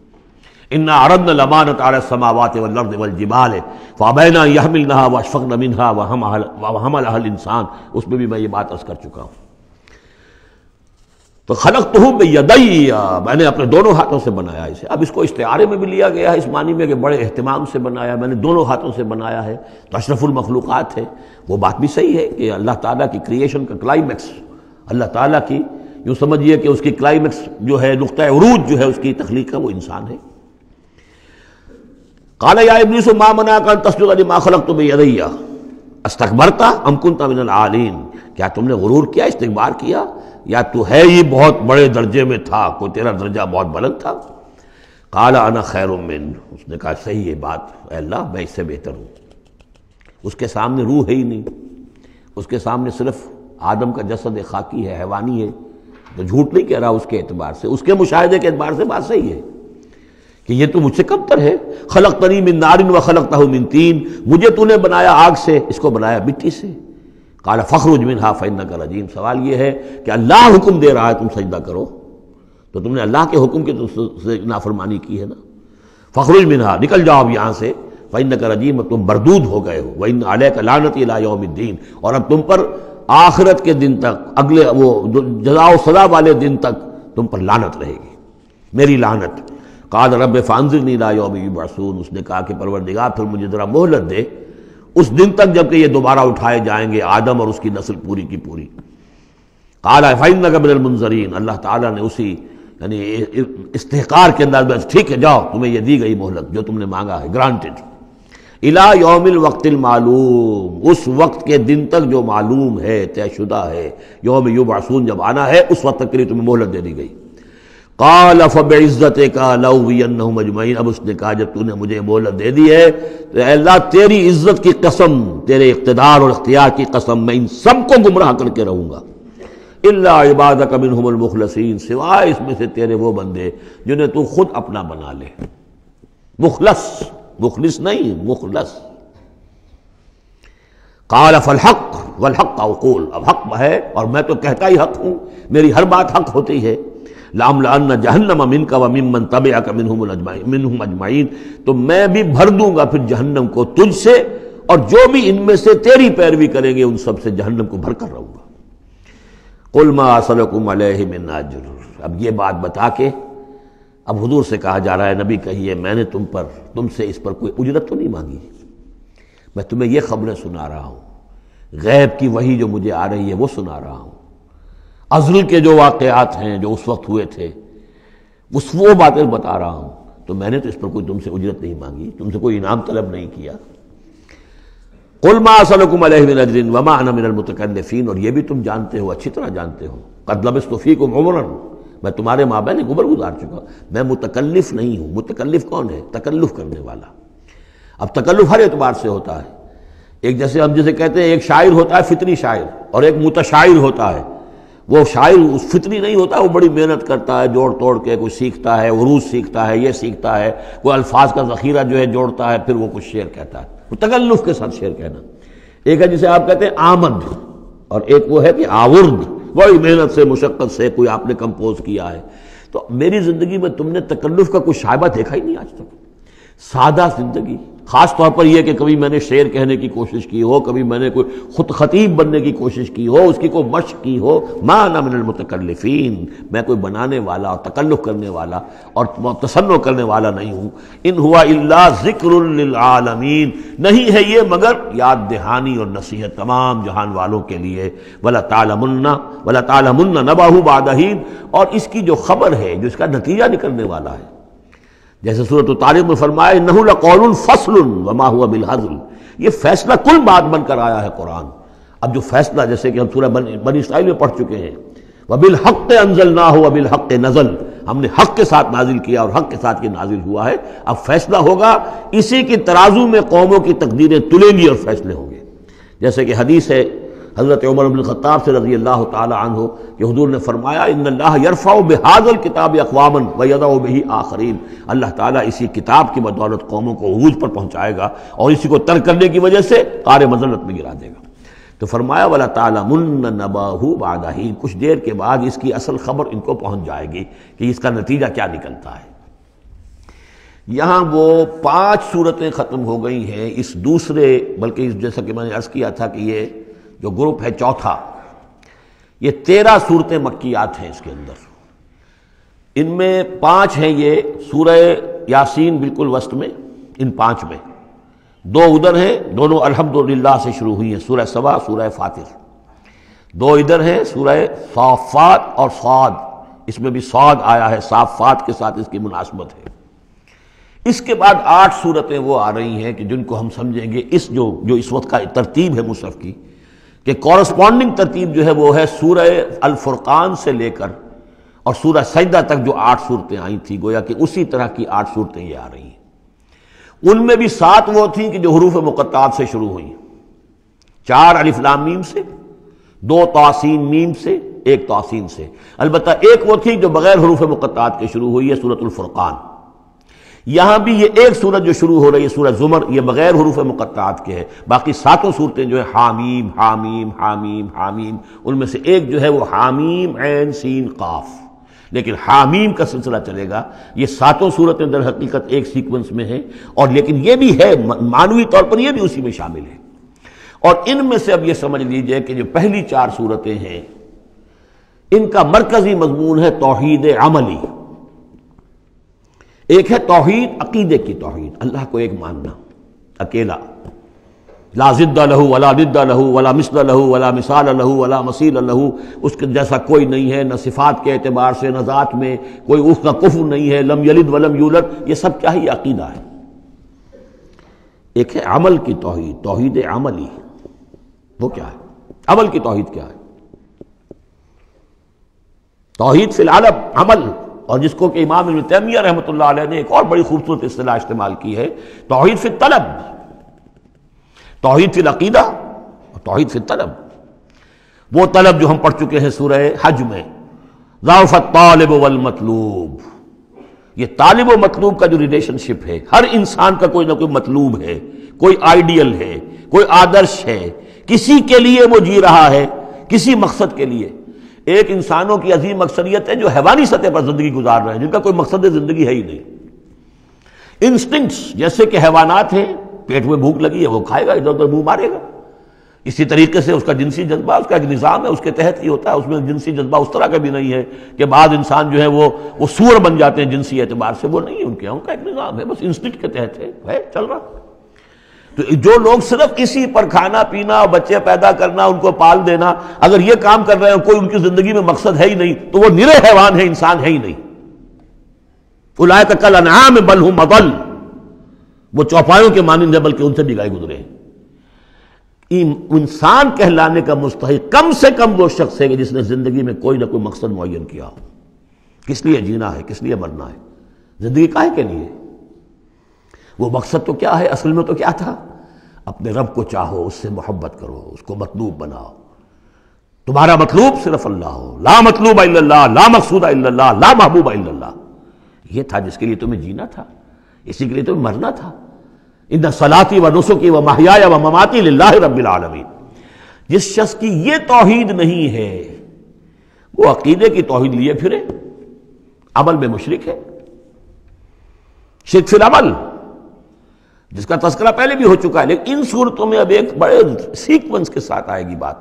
انا عرضنا الامانۃ علی السماوات والارض والجبال فابین ان یحملنها واشفقن منها وحملها الانسان، اس میں بھی میں یہ بات عرض کر چکا ہوں۔ تو خلقتہ بیدی، میں نے اپنے دونوں ہاتھوں سے بنایا اسے۔ اب اس کو استعارے میں بھی لیا گیا ہے اس معنی میں کہ بڑے اہتمام سے بنایا، میں نے دونوں ہاتھوں سے بنایا ہے، تو اشرف المخلوقات ہے، وہ بات بھی صحیح ہے کہ اللہ تعالیٰ کی کریشن کا کلائمیکس اللہ تعالیٰ کی یوں سمجھیے کہ اس کی کلائمیکس جو ہے، نقطہ عروج جو ہے اس کی تخلیق کا، وہ انسان ہے۔ قال یا ابلیس ما منعک ان تسجد لما خلقت بیدی استکبرت ام کنت من العالین، کیا تم نے غرور کیا، استکبار کیا، یا تو ہے ہی بہت بڑے درجے میں تھا، کوئی تیرا درجہ بہت بلند تھا؟ قال انا خیر من، اس نے کہا صحیح ہے بات، اے اللہ میں اس سے بہتر ہوں۔ اس کے سامنے روح ہے ہی نہیں، اس کے سامنے صرف آدم کا جسد خاکی ہے، حیوانی ہے، تو جھوٹ نہیں کہہ رہا اس کے اعتبار سے، اس کے مشاہدے کے اعتبار سے بات صحیح ہے کہ یہ تو مجھ سے کم تر ہے۔ خلقتنی من نار وخلقتہ من طین، مجھے تو نے بنایا آگ سے، اس کو بنایا مٹی سے۔ قال فاخرج منها فانک رجیم، سوال یہ ہے کہ اللہ حکم دے رہا ہے تم سجدہ کرو، تو تم نے اللہ کے حکم کی سے نافرمانی کی ہے نا۔ فاخرج منها، نکل جاؤ اب یہاں سے، فانک رجیم، تم مردود ہو گئے ہو، وان علیک لعنتی الی یوم الدین، اور اب تم پر آخرت کے دن تک، اگلے وہ جزا و سزا والے دن تک تم پر لعنت رہے گی، میری لعنت۔ قال رب فانظرنی الی یوم یبعثون، اس نے کہا کہ پروردگار پھر مجھے ذرا مہلت دے اس دن تک جب کہ یہ دوبارہ اٹھائے جائیں گے، آدم اور اس کی نسل پوری کی پوری۔ قال فإنک من المنظرین، اللہ تعالیٰ نے اسی یعنی استحقار کے انداز میں، ٹھیک ہے جاؤ تمہیں یہ دی گئی مہلت جو تم نے مانگا ہے، گرانٹڈ۔ الی یوم الوقت المعلوم، اس وقت کے دن تک جو معلوم ہے، طے شدہ ہے، یوم یبعثون جب آنا ہے اس وقت تک کے لیے تمہیں مہلت دے دی گئی۔ قال فبعزتک لأغوینہم اجمعین، اب اس نے کہا جب تو نے مجھے مہلت دے دی ہے تو اے اللہ تیری عزت کی قسم، تیرے اقتدار اور اختیار کی قسم، میں ان سب کو گمراہ کر کے رہوں گا۔ الا عبادک منہم المخلصین، سوائے اس میں سے تیرے وہ بندے جنہیں تو خود اپنا بنا لے، مخلص، مخلص نہیں مخلص۔ قال فالحق والحق اقول، اب حق ہے اور میں تو کہتا ہی حق ہوں، میری ہر بات حق ہوتی ہے۔ لَأَمْلَأَنَّ جَهَنَّمَ مِنْكَ وَمِمَّنْ تَبِعَكَ مِنْهُمْ أَجْمَعِينَ، تو میں بھی بھر دوں گا پھر جہنم کو تجھ سے، اور جو بھی ان میں سے تیری پیروی کریں گے ان سب سے جہنم کو بھر کر رہوں گا۔ قُلْ مَا أَسْأَلُكُمْ عَلَيْهِ مِنْ أَجْرٍ، اب یہ بات بتا کے اب حضور سے کہا جا رہا ہے نبی کہیے میں نے تم سے اس پر کوئی اجرت تو نہیں مانگی، میں تمہیں یہ خبریں سنا رہا ہوں، غیب کی وحی جو مجھے آ رہی ہے وہ سنا رہا ہوں، ازل کے جو واقعات ہیں جو اس وقت ہوئے تھے وہ باتیں بتا رہا ہوں، تو میں نے تو اس پر کوئی تم سے اجرت نہیں مانگی، تم سے کوئی انعام طلب نہیں کیا۔ قُلْ مَا أَسْأَلُكُمْ عَلَيْهِ مِنْ أَجْرٍ وَمَا أَنَا مِنَ الْمُتَكَلِّفِينَ، اور یہ بھی تم جانتے ہو، اچھی طرح جانتے ہو، قَدْ لَبِثْتُ فِيكُمْ عُمُرًا، میں تمہارے مابین ایک عمر گزار چکا، میں متکلف نہیں ہوں۔ متکلف کون ہے؟ تکلف کرنے والا۔ اب تکلف ہر اعتبار سے ہوتا ہے، ایک جیسے ہم جسے کہتے ہیں ایک شاعر ہوتا ہے فطری شاعر، اور ایک متشاعر ہوتا ہے۔ وہ شاعر فطری نہیں ہوتا، وہ بڑی محنت کرتا ہے، جوڑ توڑ کے کوئی سیکھتا ہے، عروض سیکھتا ہے، یہ سیکھتا ہے، کوئی الفاظ کا ذخیرہ جو ہے جوڑتا ہے، پھر وہ کچھ شعر کہتا ہے، وہ تکلف کے ساتھ شعر کہنا۔ ایک ہے جسے آپ کہتے ہیں آمد، اور ایک وہ ہے کہ آورد، بڑی محنت سے مشقت سے کوئی آپ نے کمپوز کیا ہے۔ تو میری زندگی میں تم نے تکلف کا کوئی شائبہ دیکھا ہی نہیں آج تک، سادہ زندگی۔ خاص طور پر یہ کہ کبھی میں نے شعر کہنے کی کوشش کی ہو، کبھی میں نے کوئی خود خطیب بننے کی کوشش کی ہو، اس کی کوئی مشق کی ہو۔ ما انا من المتکلفین، میں کوئی بنانے والا اور تکلف کرنے والا اور تصنع کرنے والا نہیں ہوں۔ ان ہوا الا ذکر للعالمین، نہیں ہے یہ مگر یاد دہانی اور نصیحت تمام جہان والوں کے لیے۔ وَلَا تَعْلَمُنَّ نَبَأَهُ بَعْدَ حِینٍ، اور اس کی جو خبر ہے، جو اس کا نتیجہ نکلنے والا ہے، جیسے سورۃ الطارق میں فرمایا انہ لقول فصل وما هو بالهزل، یہ فیصلہ کل بات بن کر آیا ہے قرآن۔ اب جو فیصلہ جیسے کہ ہم سورہ بنی اسرائیل میں پڑھ چکے ہیں، وبالحق انزلناہ وبالحق نزل، ہم نے حق کے ساتھ نازل کیا اور حق کے ساتھ یہ نازل ہوا ہے۔ اب فیصلہ ہوگا، اسی کی ترازو میں قوموں کی تقدیریں تلیں گی اور فیصلے ہوں گے۔ جیسے کہ حدیث ہے حضرت عمر بن الخطاب سے رضی اللہ تعالی عنہ کہ حضور نے فرمایا ان اللہ یرفع بہذا الکتاب اقواما ویضع بہ آخرین، اللہ تعالیٰ اسی کتاب کی بدولت قوموں کو عروج پر پہنچائے گا اور اسی کو ترک کرنے کی وجہ سے قعر مذلت میں گرا دے گا۔ تو فرمایا ولا تعلمن نبأہ بعد حین، کچھ دیر کے بعد اس کی اصل خبر ان کو پہنچ جائے گی کہ اس کا نتیجہ کیا نکلتا ہے۔ یہاں وہ 5 صورتیں ختم ہو گئی ہیں اس دوسرے، بلکہ جیسا کہ میں نے عرض کیا تھا کہ یہ جو گروپ ہے چوتھا، یہ 13 صورتیں مکیات ہیں اس کے اندر۔ ان میں 5 ہیں یہ سورہ یاسین بالکل وسط میں، ان 5 میں 2 ادھر ہیں، دونوں الحمدللہ سے شروع ہوئی ہیں، سورہ سبا، سورہ فاطر۔ دو ادھر ہیں سورہ صافات اور صاد، اس میں بھی صاد آیا ہے، صافات کے ساتھ اس کی مناسبت ہے۔ اس کے بعد 8 صورتیں وہ آ رہی ہیں کہ جن کو ہم سمجھیں گے اس جو اس وقت کا ترتیب ہے مصحف کی، کہ کورسپونڈنگ ترتیب جو ہے وہ ہے سورہ الفرقان سے لے کر اور سورہ سجدہ تک جو 8 صورتیں آئی تھیں، گویا کہ اسی طرح کی 8 صورتیں یہ آ رہی ہیں۔ ان میں بھی 7 وہ تھیں کہ جو حروف مقطعات سے شروع ہوئیں، 4 الف لام میم سے، 2 طاسین میم سے، 1 طاسین سے، البتہ ایک وہ تھی جو بغیر حروف مقطعات کے شروع ہوئی ہے، سورۃ الفرقان۔ یہاں بھی یہ ایک سورت جو شروع ہو رہی ہے سورہ زمر، یہ بغیر حروف مقطعات کے ہے، باقی 7 صورتیں جو ہے حامیم حامیم حامیم حامیم، ان میں سے ایک جو ہے وہ حامیم عین سین قاف، لیکن حامیم کا سلسلہ چلے گا۔ یہ 7 صورتیں در حقیقت ایک سیکونس میں ہیں، اور لیکن یہ بھی ہے معنوی طور پر یہ بھی اسی میں شامل ہے۔ اور ان میں سے اب یہ سمجھ لیجئے کہ جو پہلی 4 صورتیں ہیں ان کا مرکزی مضمون ہے توحید عملی۔ ایک ہے توحید عقیدے کی توحید، اللہ کو ایک ماننا اکیلا، لا ضد لہ ولا ند لہ ولا مثل لہ ولا مثال لہ ولا مثیل لہ، اس کے جیسا کوئی نہیں ہے، نہ صفات کے اعتبار سے نہ ذات میں، کوئی اس کا کفر نہیں ہے، لم یلد ولم یولد، یہ سب کیا ہی عقیدہ ہے۔ ایک ہے عمل کی توحید، توحید عملی، وہ کیا ہے؟ عمل کی توحید کیا ہے؟ توحید فی العالم عمل، اور جس کو کہ امام ابن تیمیہ رحمۃ اللہ علیہ نے ایک اور بڑی خوبصورت اصطلاح استعمال کی ہے، توحید فی الطلب، توحید فی العقیدہ اور توحید فی الطلب۔ وہ طلب جو ہم پڑھ چکے ہیں سورہ حج میں، ضعف الطالب والمطلوب، یہ طالب و مطلوب کا جو ریلیشن شپ ہے، ہر انسان کا کوئی نہ کوئی مطلوب ہے، کوئی آئیڈیل ہے، کوئی آدرش ہے، کسی کے لیے وہ جی رہا ہے، کسی مقصد کے لیے۔ ایک انسانوں کی عظیم اکثریت ہے جو حیوانی سطح پر زندگی گزار رہے ہیں، جن کا کوئی مقصد زندگی ہے ہی نہیں۔ انسٹنکٹس جیسے کہ حیوانات ہیں، پیٹ میں بھوک لگی ہے وہ کھائے گا، ادھر ادھر منہ مارے گا۔ اسی طریقے سے اس کا جنسی جذبہ، اس کا ایک نظام ہے، اس کے تحت ہی ہوتا ہے۔ اس میں جنسی جذبہ اس طرح کا بھی نہیں ہے کہ بعض انسان جو ہے وہ سور بن جاتے ہیں جنسی اعتبار سے، وہ نہیں ہے، ان کا ایک نظام ہے، بس انسٹنکٹ کے تحت ہے چل رہا۔ تو جو لوگ صرف اسی پر کھانا پینا، بچے پیدا کرنا، ان کو پال دینا، اگر یہ کام کر رہے ہیں، کوئی ان کی زندگی میں مقصد ہے ہی نہیں، تو وہ نرے حیوان ہے، انسان ہے ہی نہیں۔ اولئک کالانعام بل ھم اضل، وہ چوپایوں کے مانند ہے بلکہ ان سے بھی گئے گزرے ہیں۔ انسان کہلانے کا مستحق کم سے کم وہ شخص ہے کہ جس نے زندگی میں کوئی نہ کوئی مقصد معین کیا ہو۔ کس لیے جینا ہے، کس لیے مرنا ہے، زندگی کاہے کے لیے؟ وہ مقصد تو کیا ہے؟ اصل میں تو کیا تھا؟ اپنے رب کو چاہو، اس سے محبت کرو، اس کو مطلوب بناؤ، تمہارا مطلوب صرف اللہ ہو، لا مطلوب الا اللہ، لا مقصود الا اللہ، لا محبوب الا اللہ۔ یہ تھا جس کے لیے تمہیں جینا تھا، اسی کے لیے تمہیں مرنا تھا۔ ان صلاتی و نسکی و محیای و مماتی للہ رب العالمین۔ جس شخص کی یہ توحید نہیں ہے وہ عقیدے کی توحید لیے پھرے، عمل میں مشرک ہے، شرک فی العمل، جس کا تذکرہ پہلے بھی ہو چکا ہے، لیکن ان صورتوں میں اب ایک بڑے سیکوینس کے ساتھ آئے گی بات۔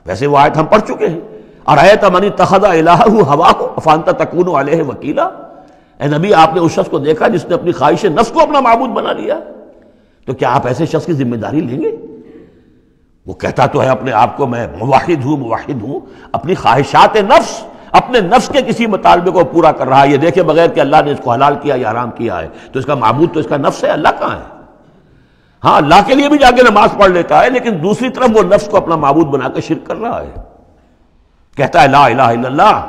ویسے وہ آیت ہم پڑھ چکے ہیں، ارأیت من اتخذ الہہ ہواہ افانت تکون علیہ وکیلا، اے نبی آپ نے اس شخص کو دیکھا جس نے اپنی خواہش نفس کو اپنا معبود بنا لیا، تو کیا آپ ایسے شخص کی ذمہ داری لیں گے؟ وہ کہتا تو ہے اپنے آپ کو میں موحد ہوں، اپنی خواہشات نفس، اپنے نفس کے کسی مطالبے کو پورا کر رہا ہے۔ یہ دیکھے بغیر کہ اللہ نے اس کو حلال کیا یا حرام کیا ہے، تو اس کا معبود تو اس کا نفس ہے، اللہ کہاں ہے؟ ہاں اللہ کے لیے بھی جا کے نماز پڑھ لیتا ہے، لیکن دوسری طرف وہ نفس کو اپنا معبود بنا کے شرک کر رہا ہے، کہتا ہے لا الہ الا اللہ،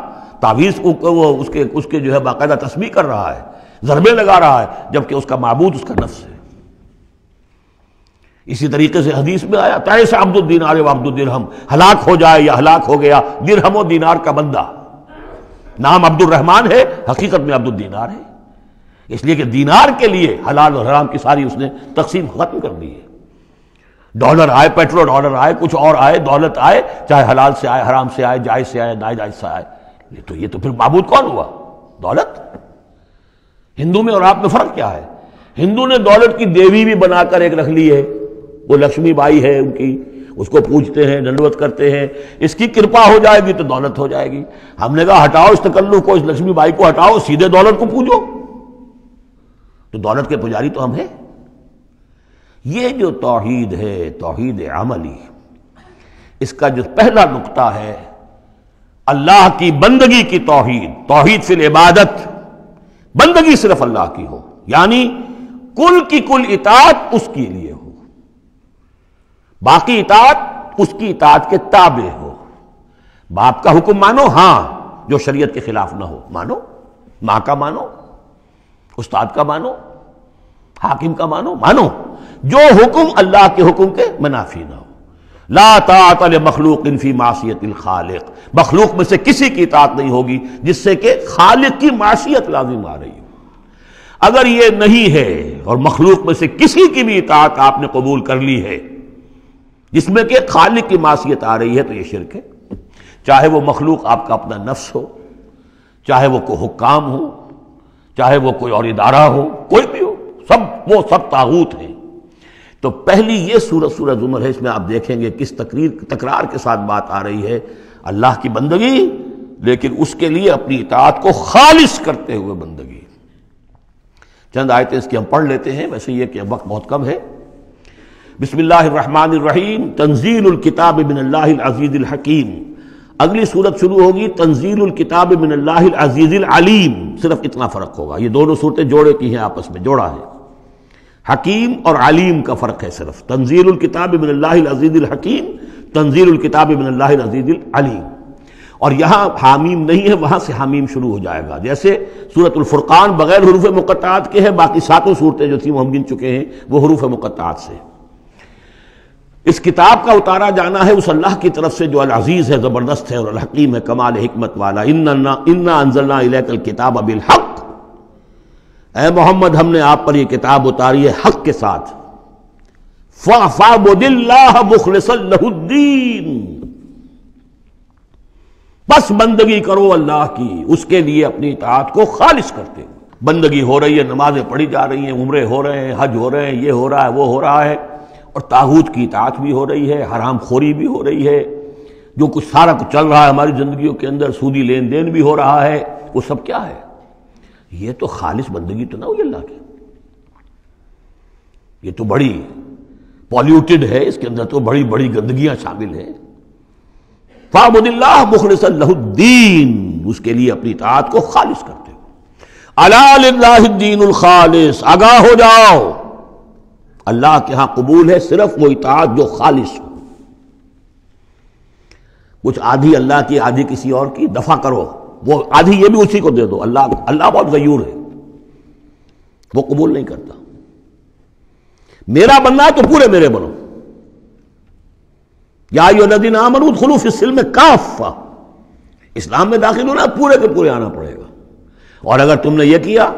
تعویذ کو وہ اس کے جو ہے باقاعدہ تسبیح کر رہا ہے، ضربے لگا رہا ہے، جبکہ اس کا معبود اس کا نفس ہے۔ اسی طریقے سے حدیث میں آیا تعیس عبد الدینار و عبد الدرہم، ہلاک ہو جائے یا ہلاک ہو گیا درہم و دینار کا بندہ۔ نام عبد الرحمن ہے، حقیقت میں عبد الدینار ہے، اس لیے کہ دینار کے لیے حلال اور حرام کی ساری اس نے تقسیم ختم کر دی ہے۔ ڈالر آئے، پیٹرو ڈالر آئے، کچھ اور آئے، دولت آئے، چاہے حلال سے آئے، حرام سے آئے، جائز سے آئے، ناجائز سے آئے، یہ تو پھر معبود کون ہوا؟ دولت۔ ہندو میں اور آپ میں فرق کیا ہے؟ ہندو نے دولت کی دیوی بھی بنا کر ایک رکھ لی ہے، وہ لکشمی بائی ہے ان کی، اس کو پوجتے ہیں، دنڈوت کرتے ہیں، اس کی کرپا ہو جائے گی تو دولت ہو جائے گی۔ ہم نے کہا ہٹاؤ اس تکلف کو، اس لکشمی بائی کو ہٹاؤ، سیدھے دولت کو پوجو، تو دولت کے پجاری تو ہم ہیں۔ یہ جو توحید ہے، توحید عملی، اس کا جو پہلا نقطہ ہے اللہ کی بندگی کی توحید، توحید فی العبادت، بندگی صرف اللہ کی ہو، یعنی کل کی کل اطاعت اس کے لیے ہو، باقی اطاعت اس کی اطاعت کے تابع ہو۔ باپ کا حکم مانو، ہاں، جو شریعت کے خلاف نہ ہو مانو، ماں کا مانو، استاد کا مانو، حاکم کا مانو، جو حکم اللہ کے حکم کے منافی نہ ہو۔ لا طاعت لمخلوق فی معصیت الخالق، مخلوق میں سے کسی کی اطاعت نہیں ہوگی جس سے کہ خالق کی معصیت لازم آ رہی ہو۔ اگر یہ نہیں ہے اور مخلوق میں سے کسی کی بھی اطاعت آپ نے قبول کر لی ہے جس میں کہ خالق کی معصیت آ رہی ہے تو یہ شرک ہے، چاہے وہ مخلوق آپ کا اپنا نفس ہو، چاہے وہ کوئی حکام ہو، چاہے وہ کوئی اور ادارہ ہو، کوئی بھی ہو، وہ سب طاغوت ہیں۔ تو پہلی یہ سورہ زمر ہے، اس میں آپ دیکھیں گے کس تکرار کے ساتھ بات آ رہی ہے، اللہ کی بندگی، لیکن اس کے لیے اپنی اطاعت کو خالص کرتے ہوئے بندگی۔ چند آیتیں اس کی ہم پڑھ لیتے ہیں، ویسے یہ کہ وقت بہت کم ہے۔ بسم اللہ الرحمن الرحیم، تنزیل الکتاب من اللہ العزیز الحکیم۔ اگلی صورت شروع ہوگی تنزیل الکتاب من اللہ العزیز العلیم، صرف اتنا فرق ہوگا، یہ دونوں صورتیں جوڑے کی ہیں، آپس میں جوڑا ہے، حکیم اور علیم کا فرق ہے صرف، تنزیل الکتاب من اللہ العزیز الحکیم، تنزیل الکتاب من اللہ العزیز العلیم۔ اور یہاں حامیم نہیں ہے، وہاں سے حامیم شروع ہو جائے گا، جیسے سورۃ الفرقان بغیر حروف مقطعات کے ہے، باقی ساتوں صورتیں جو تھیں وہ ہم گن چکے ہیں وہ حروف مقطعات سے۔ اس کتاب کا اتارا جانا ہے اس اللہ کی طرف سے جو العزیز ہے، زبردست ہے، اور الحکیم ہے، کمال حکمت والا۔ انا انزلنا الیک الکتاب بالحق، اے محمد ہم نے آپ پر یہ کتاب اتاری ہے حق کے ساتھ۔ فاعبد اللہ مخلصا لہ الدین، بس بندگی کرو اللہ کی، اس کے لیے اپنی اطاعت کو خالص کرتے ہو۔ بندگی ہو رہی ہے، نمازیں پڑھی جا رہی ہیں، عمرے ہو رہے ہیں، حج ہو رہے ہیں، یہ ہو رہا ہے، وہ ہو رہا ہے، اور طاغوت کی اطاعت بھی ہو رہی ہے، حرام خوری بھی ہو رہی ہے، جو کچھ سارا کچھ چل رہا ہے ہماری زندگیوں کے اندر، سودی لین دین بھی ہو رہا ہے، وہ سب کیا ہے؟ یہ تو خالص بندگی تو نہ ہوئی اللہ کی، یہ تو بڑی پولیوٹڈ ہے، اس کے اندر تو بڑی بڑی گندگیاں شامل ہیں۔ فاعبد اللہ مخلصا لہ الدین، اس کے لیے اپنی اطاعت کو خالص کرتے ہو۔ الا للہ الدین الخالص، آگاہ ہو جاؤ، اللہ کے ہاں قبول ہے صرف وہ اطاعت جو خالص ہو۔ کچھ آدھی اللہ کی آدھی کسی اور کی، دفع کرو، وہ آدھی یہ بھی اسی کو دے دو۔ اللہ بہت غیور ہے، وہ قبول نہیں کرتا۔ میرا بننا ہے تو پورے میرے بنو، یا ایھا الذین آمنوا ادخلوا فی السلم کافہ، اسلام میں داخل ہونا پورے کے پورے آنا پڑے گا۔ اور اگر تم نے یہ کیا،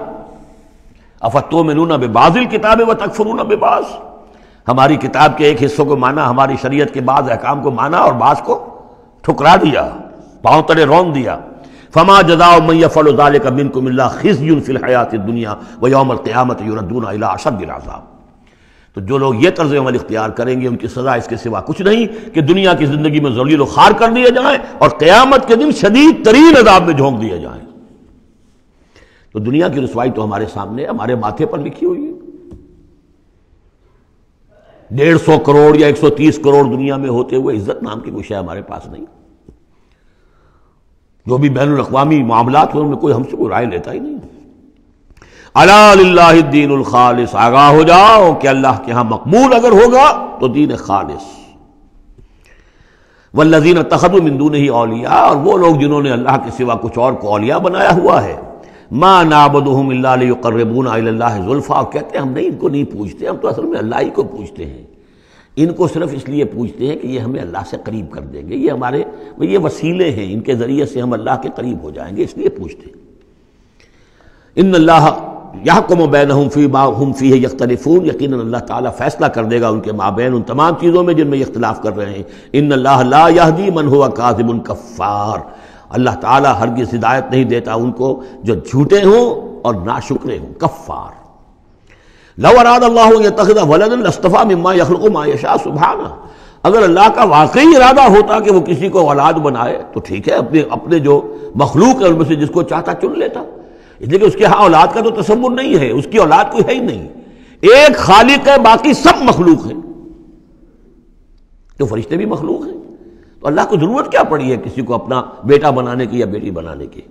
افتؤمنون ببعض الکتاب وتکفرون ببعض، ہماری کتاب کے ایک حصوں کو مانا، ہماری شریعت کے بعض احکام کو مانا اور بعض کو ٹھکرا دیا، پاؤں تلے رون دیا۔ فما جزاء من يفعل ذلك منكم الا خزي في الحیاۃ الدنیا ویوم القیامۃ یردون الی اشد العذاب۔ تو جو لوگ یہ طرز عمل اختیار کریں گے ان کی سزا اس کے سوا کچھ نہیں کہ دنیا کی زندگی میں ذلیل و خوار کر دیے جائیں اور قیامت کے دن شدید ترین عذاب میں جھونک دیے جائیں۔ تو دنیا کی رسوائی تو ہمارے سامنے، ہمارے ماتھے پر لکھی ہوئی ہے۔ 150 کروڑ یا 130 کروڑ دنیا میں ہوتے ہوئے عزت نام کی کوئی شے ہمارے پاس نہیں۔ جو بھی بین الاقوامی معاملات ہیں ان میں کوئی ہم سے کوئی رائے لیتا ہی نہیں۔ الا للہ الدین الخالص، آگاہ ہو جاؤ کہ اللہ کے ہاں مقبول اگر ہوگا تو دین خالص۔ والذین اتخذوا من دونہ اولیاء، اور وہ لوگ جنہوں نے اللہ کے سوا کچھ اور کو اولیاء بنایا ہوا ہے، ما نعبدہم الا لیقربونا الی اللہ زلفیٰ، اور کہتے ہیں ہم نہیں ان کو نہیں پوجتے، ہم تو اصل میں اللہ ہی کو پوجتے ہیں، ان کو صرف اس لیے پوجتے ہیں کہ یہ ہمیں اللہ سے قریب کر دیں گے، یہ ہمارے یہ وسیلے ہیں، ان کے ذریعے سے ہم اللہ کے قریب ہو جائیں گے، اس لیے پوجتے ہیں۔ ان اللہ یحکم بینہم فیما ہم فیہ یختلفون، یقیناً اللہ تعالیٰ فیصلہ کر دے گا ان کے مابین ان تمام چیزوں میں جن میں یہ اختلاف کر رہے ہیں۔ ان اللہ لا یہدی من ہوا کاذب کفار، اللہ تعالیٰ ہرگز ہدایت نہیں دیتا ان کو جو جھوٹے ہوں اور ناشکرے ہوں، کفار۔ لو اراد اللہ ان یتخذ ولدا لاصطفى مما یخلق ما یشاء سبحانہ، اگر اللہ کا واقعی ارادہ ہوتا کہ وہ کسی کو اولاد بنائے تو ٹھیک ہے، اپنے جو مخلوق ہے ان میں سے جس کو چاہتا چن لیتا، اس لیے کہ اس کے ہاں اولاد کا تو تصور نہیں ہے، اس کی اولاد کوئی ہے ہی نہیں، ایک خالق ہے، باقی سب مخلوق ہیں۔ تو فرشتے بھی مخلوق ہیں، تو اللہ کو ضرورت کیا پڑی ہے کسی کو اپنا بیٹا بنانے کی یا بیٹی بنانے کی؟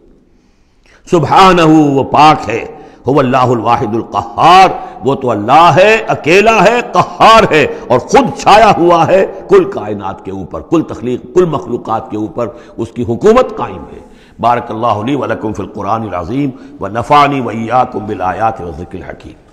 سبحانہ، وہ پاک ہے، هو اللہ الواحد القہار، وہ تو اللہ ہے، اکیلا ہے، قہار ہے، اور خود چھایا ہوا ہے کل کائنات کے اوپر، کل تخلیق، کل مخلوقات کے اوپر اس کی حکومت قائم ہے۔ بارک اللہ لی ولکم فی القرآن العظیم ونفعنی وإیاکم بالآیات والذکر الحکیم۔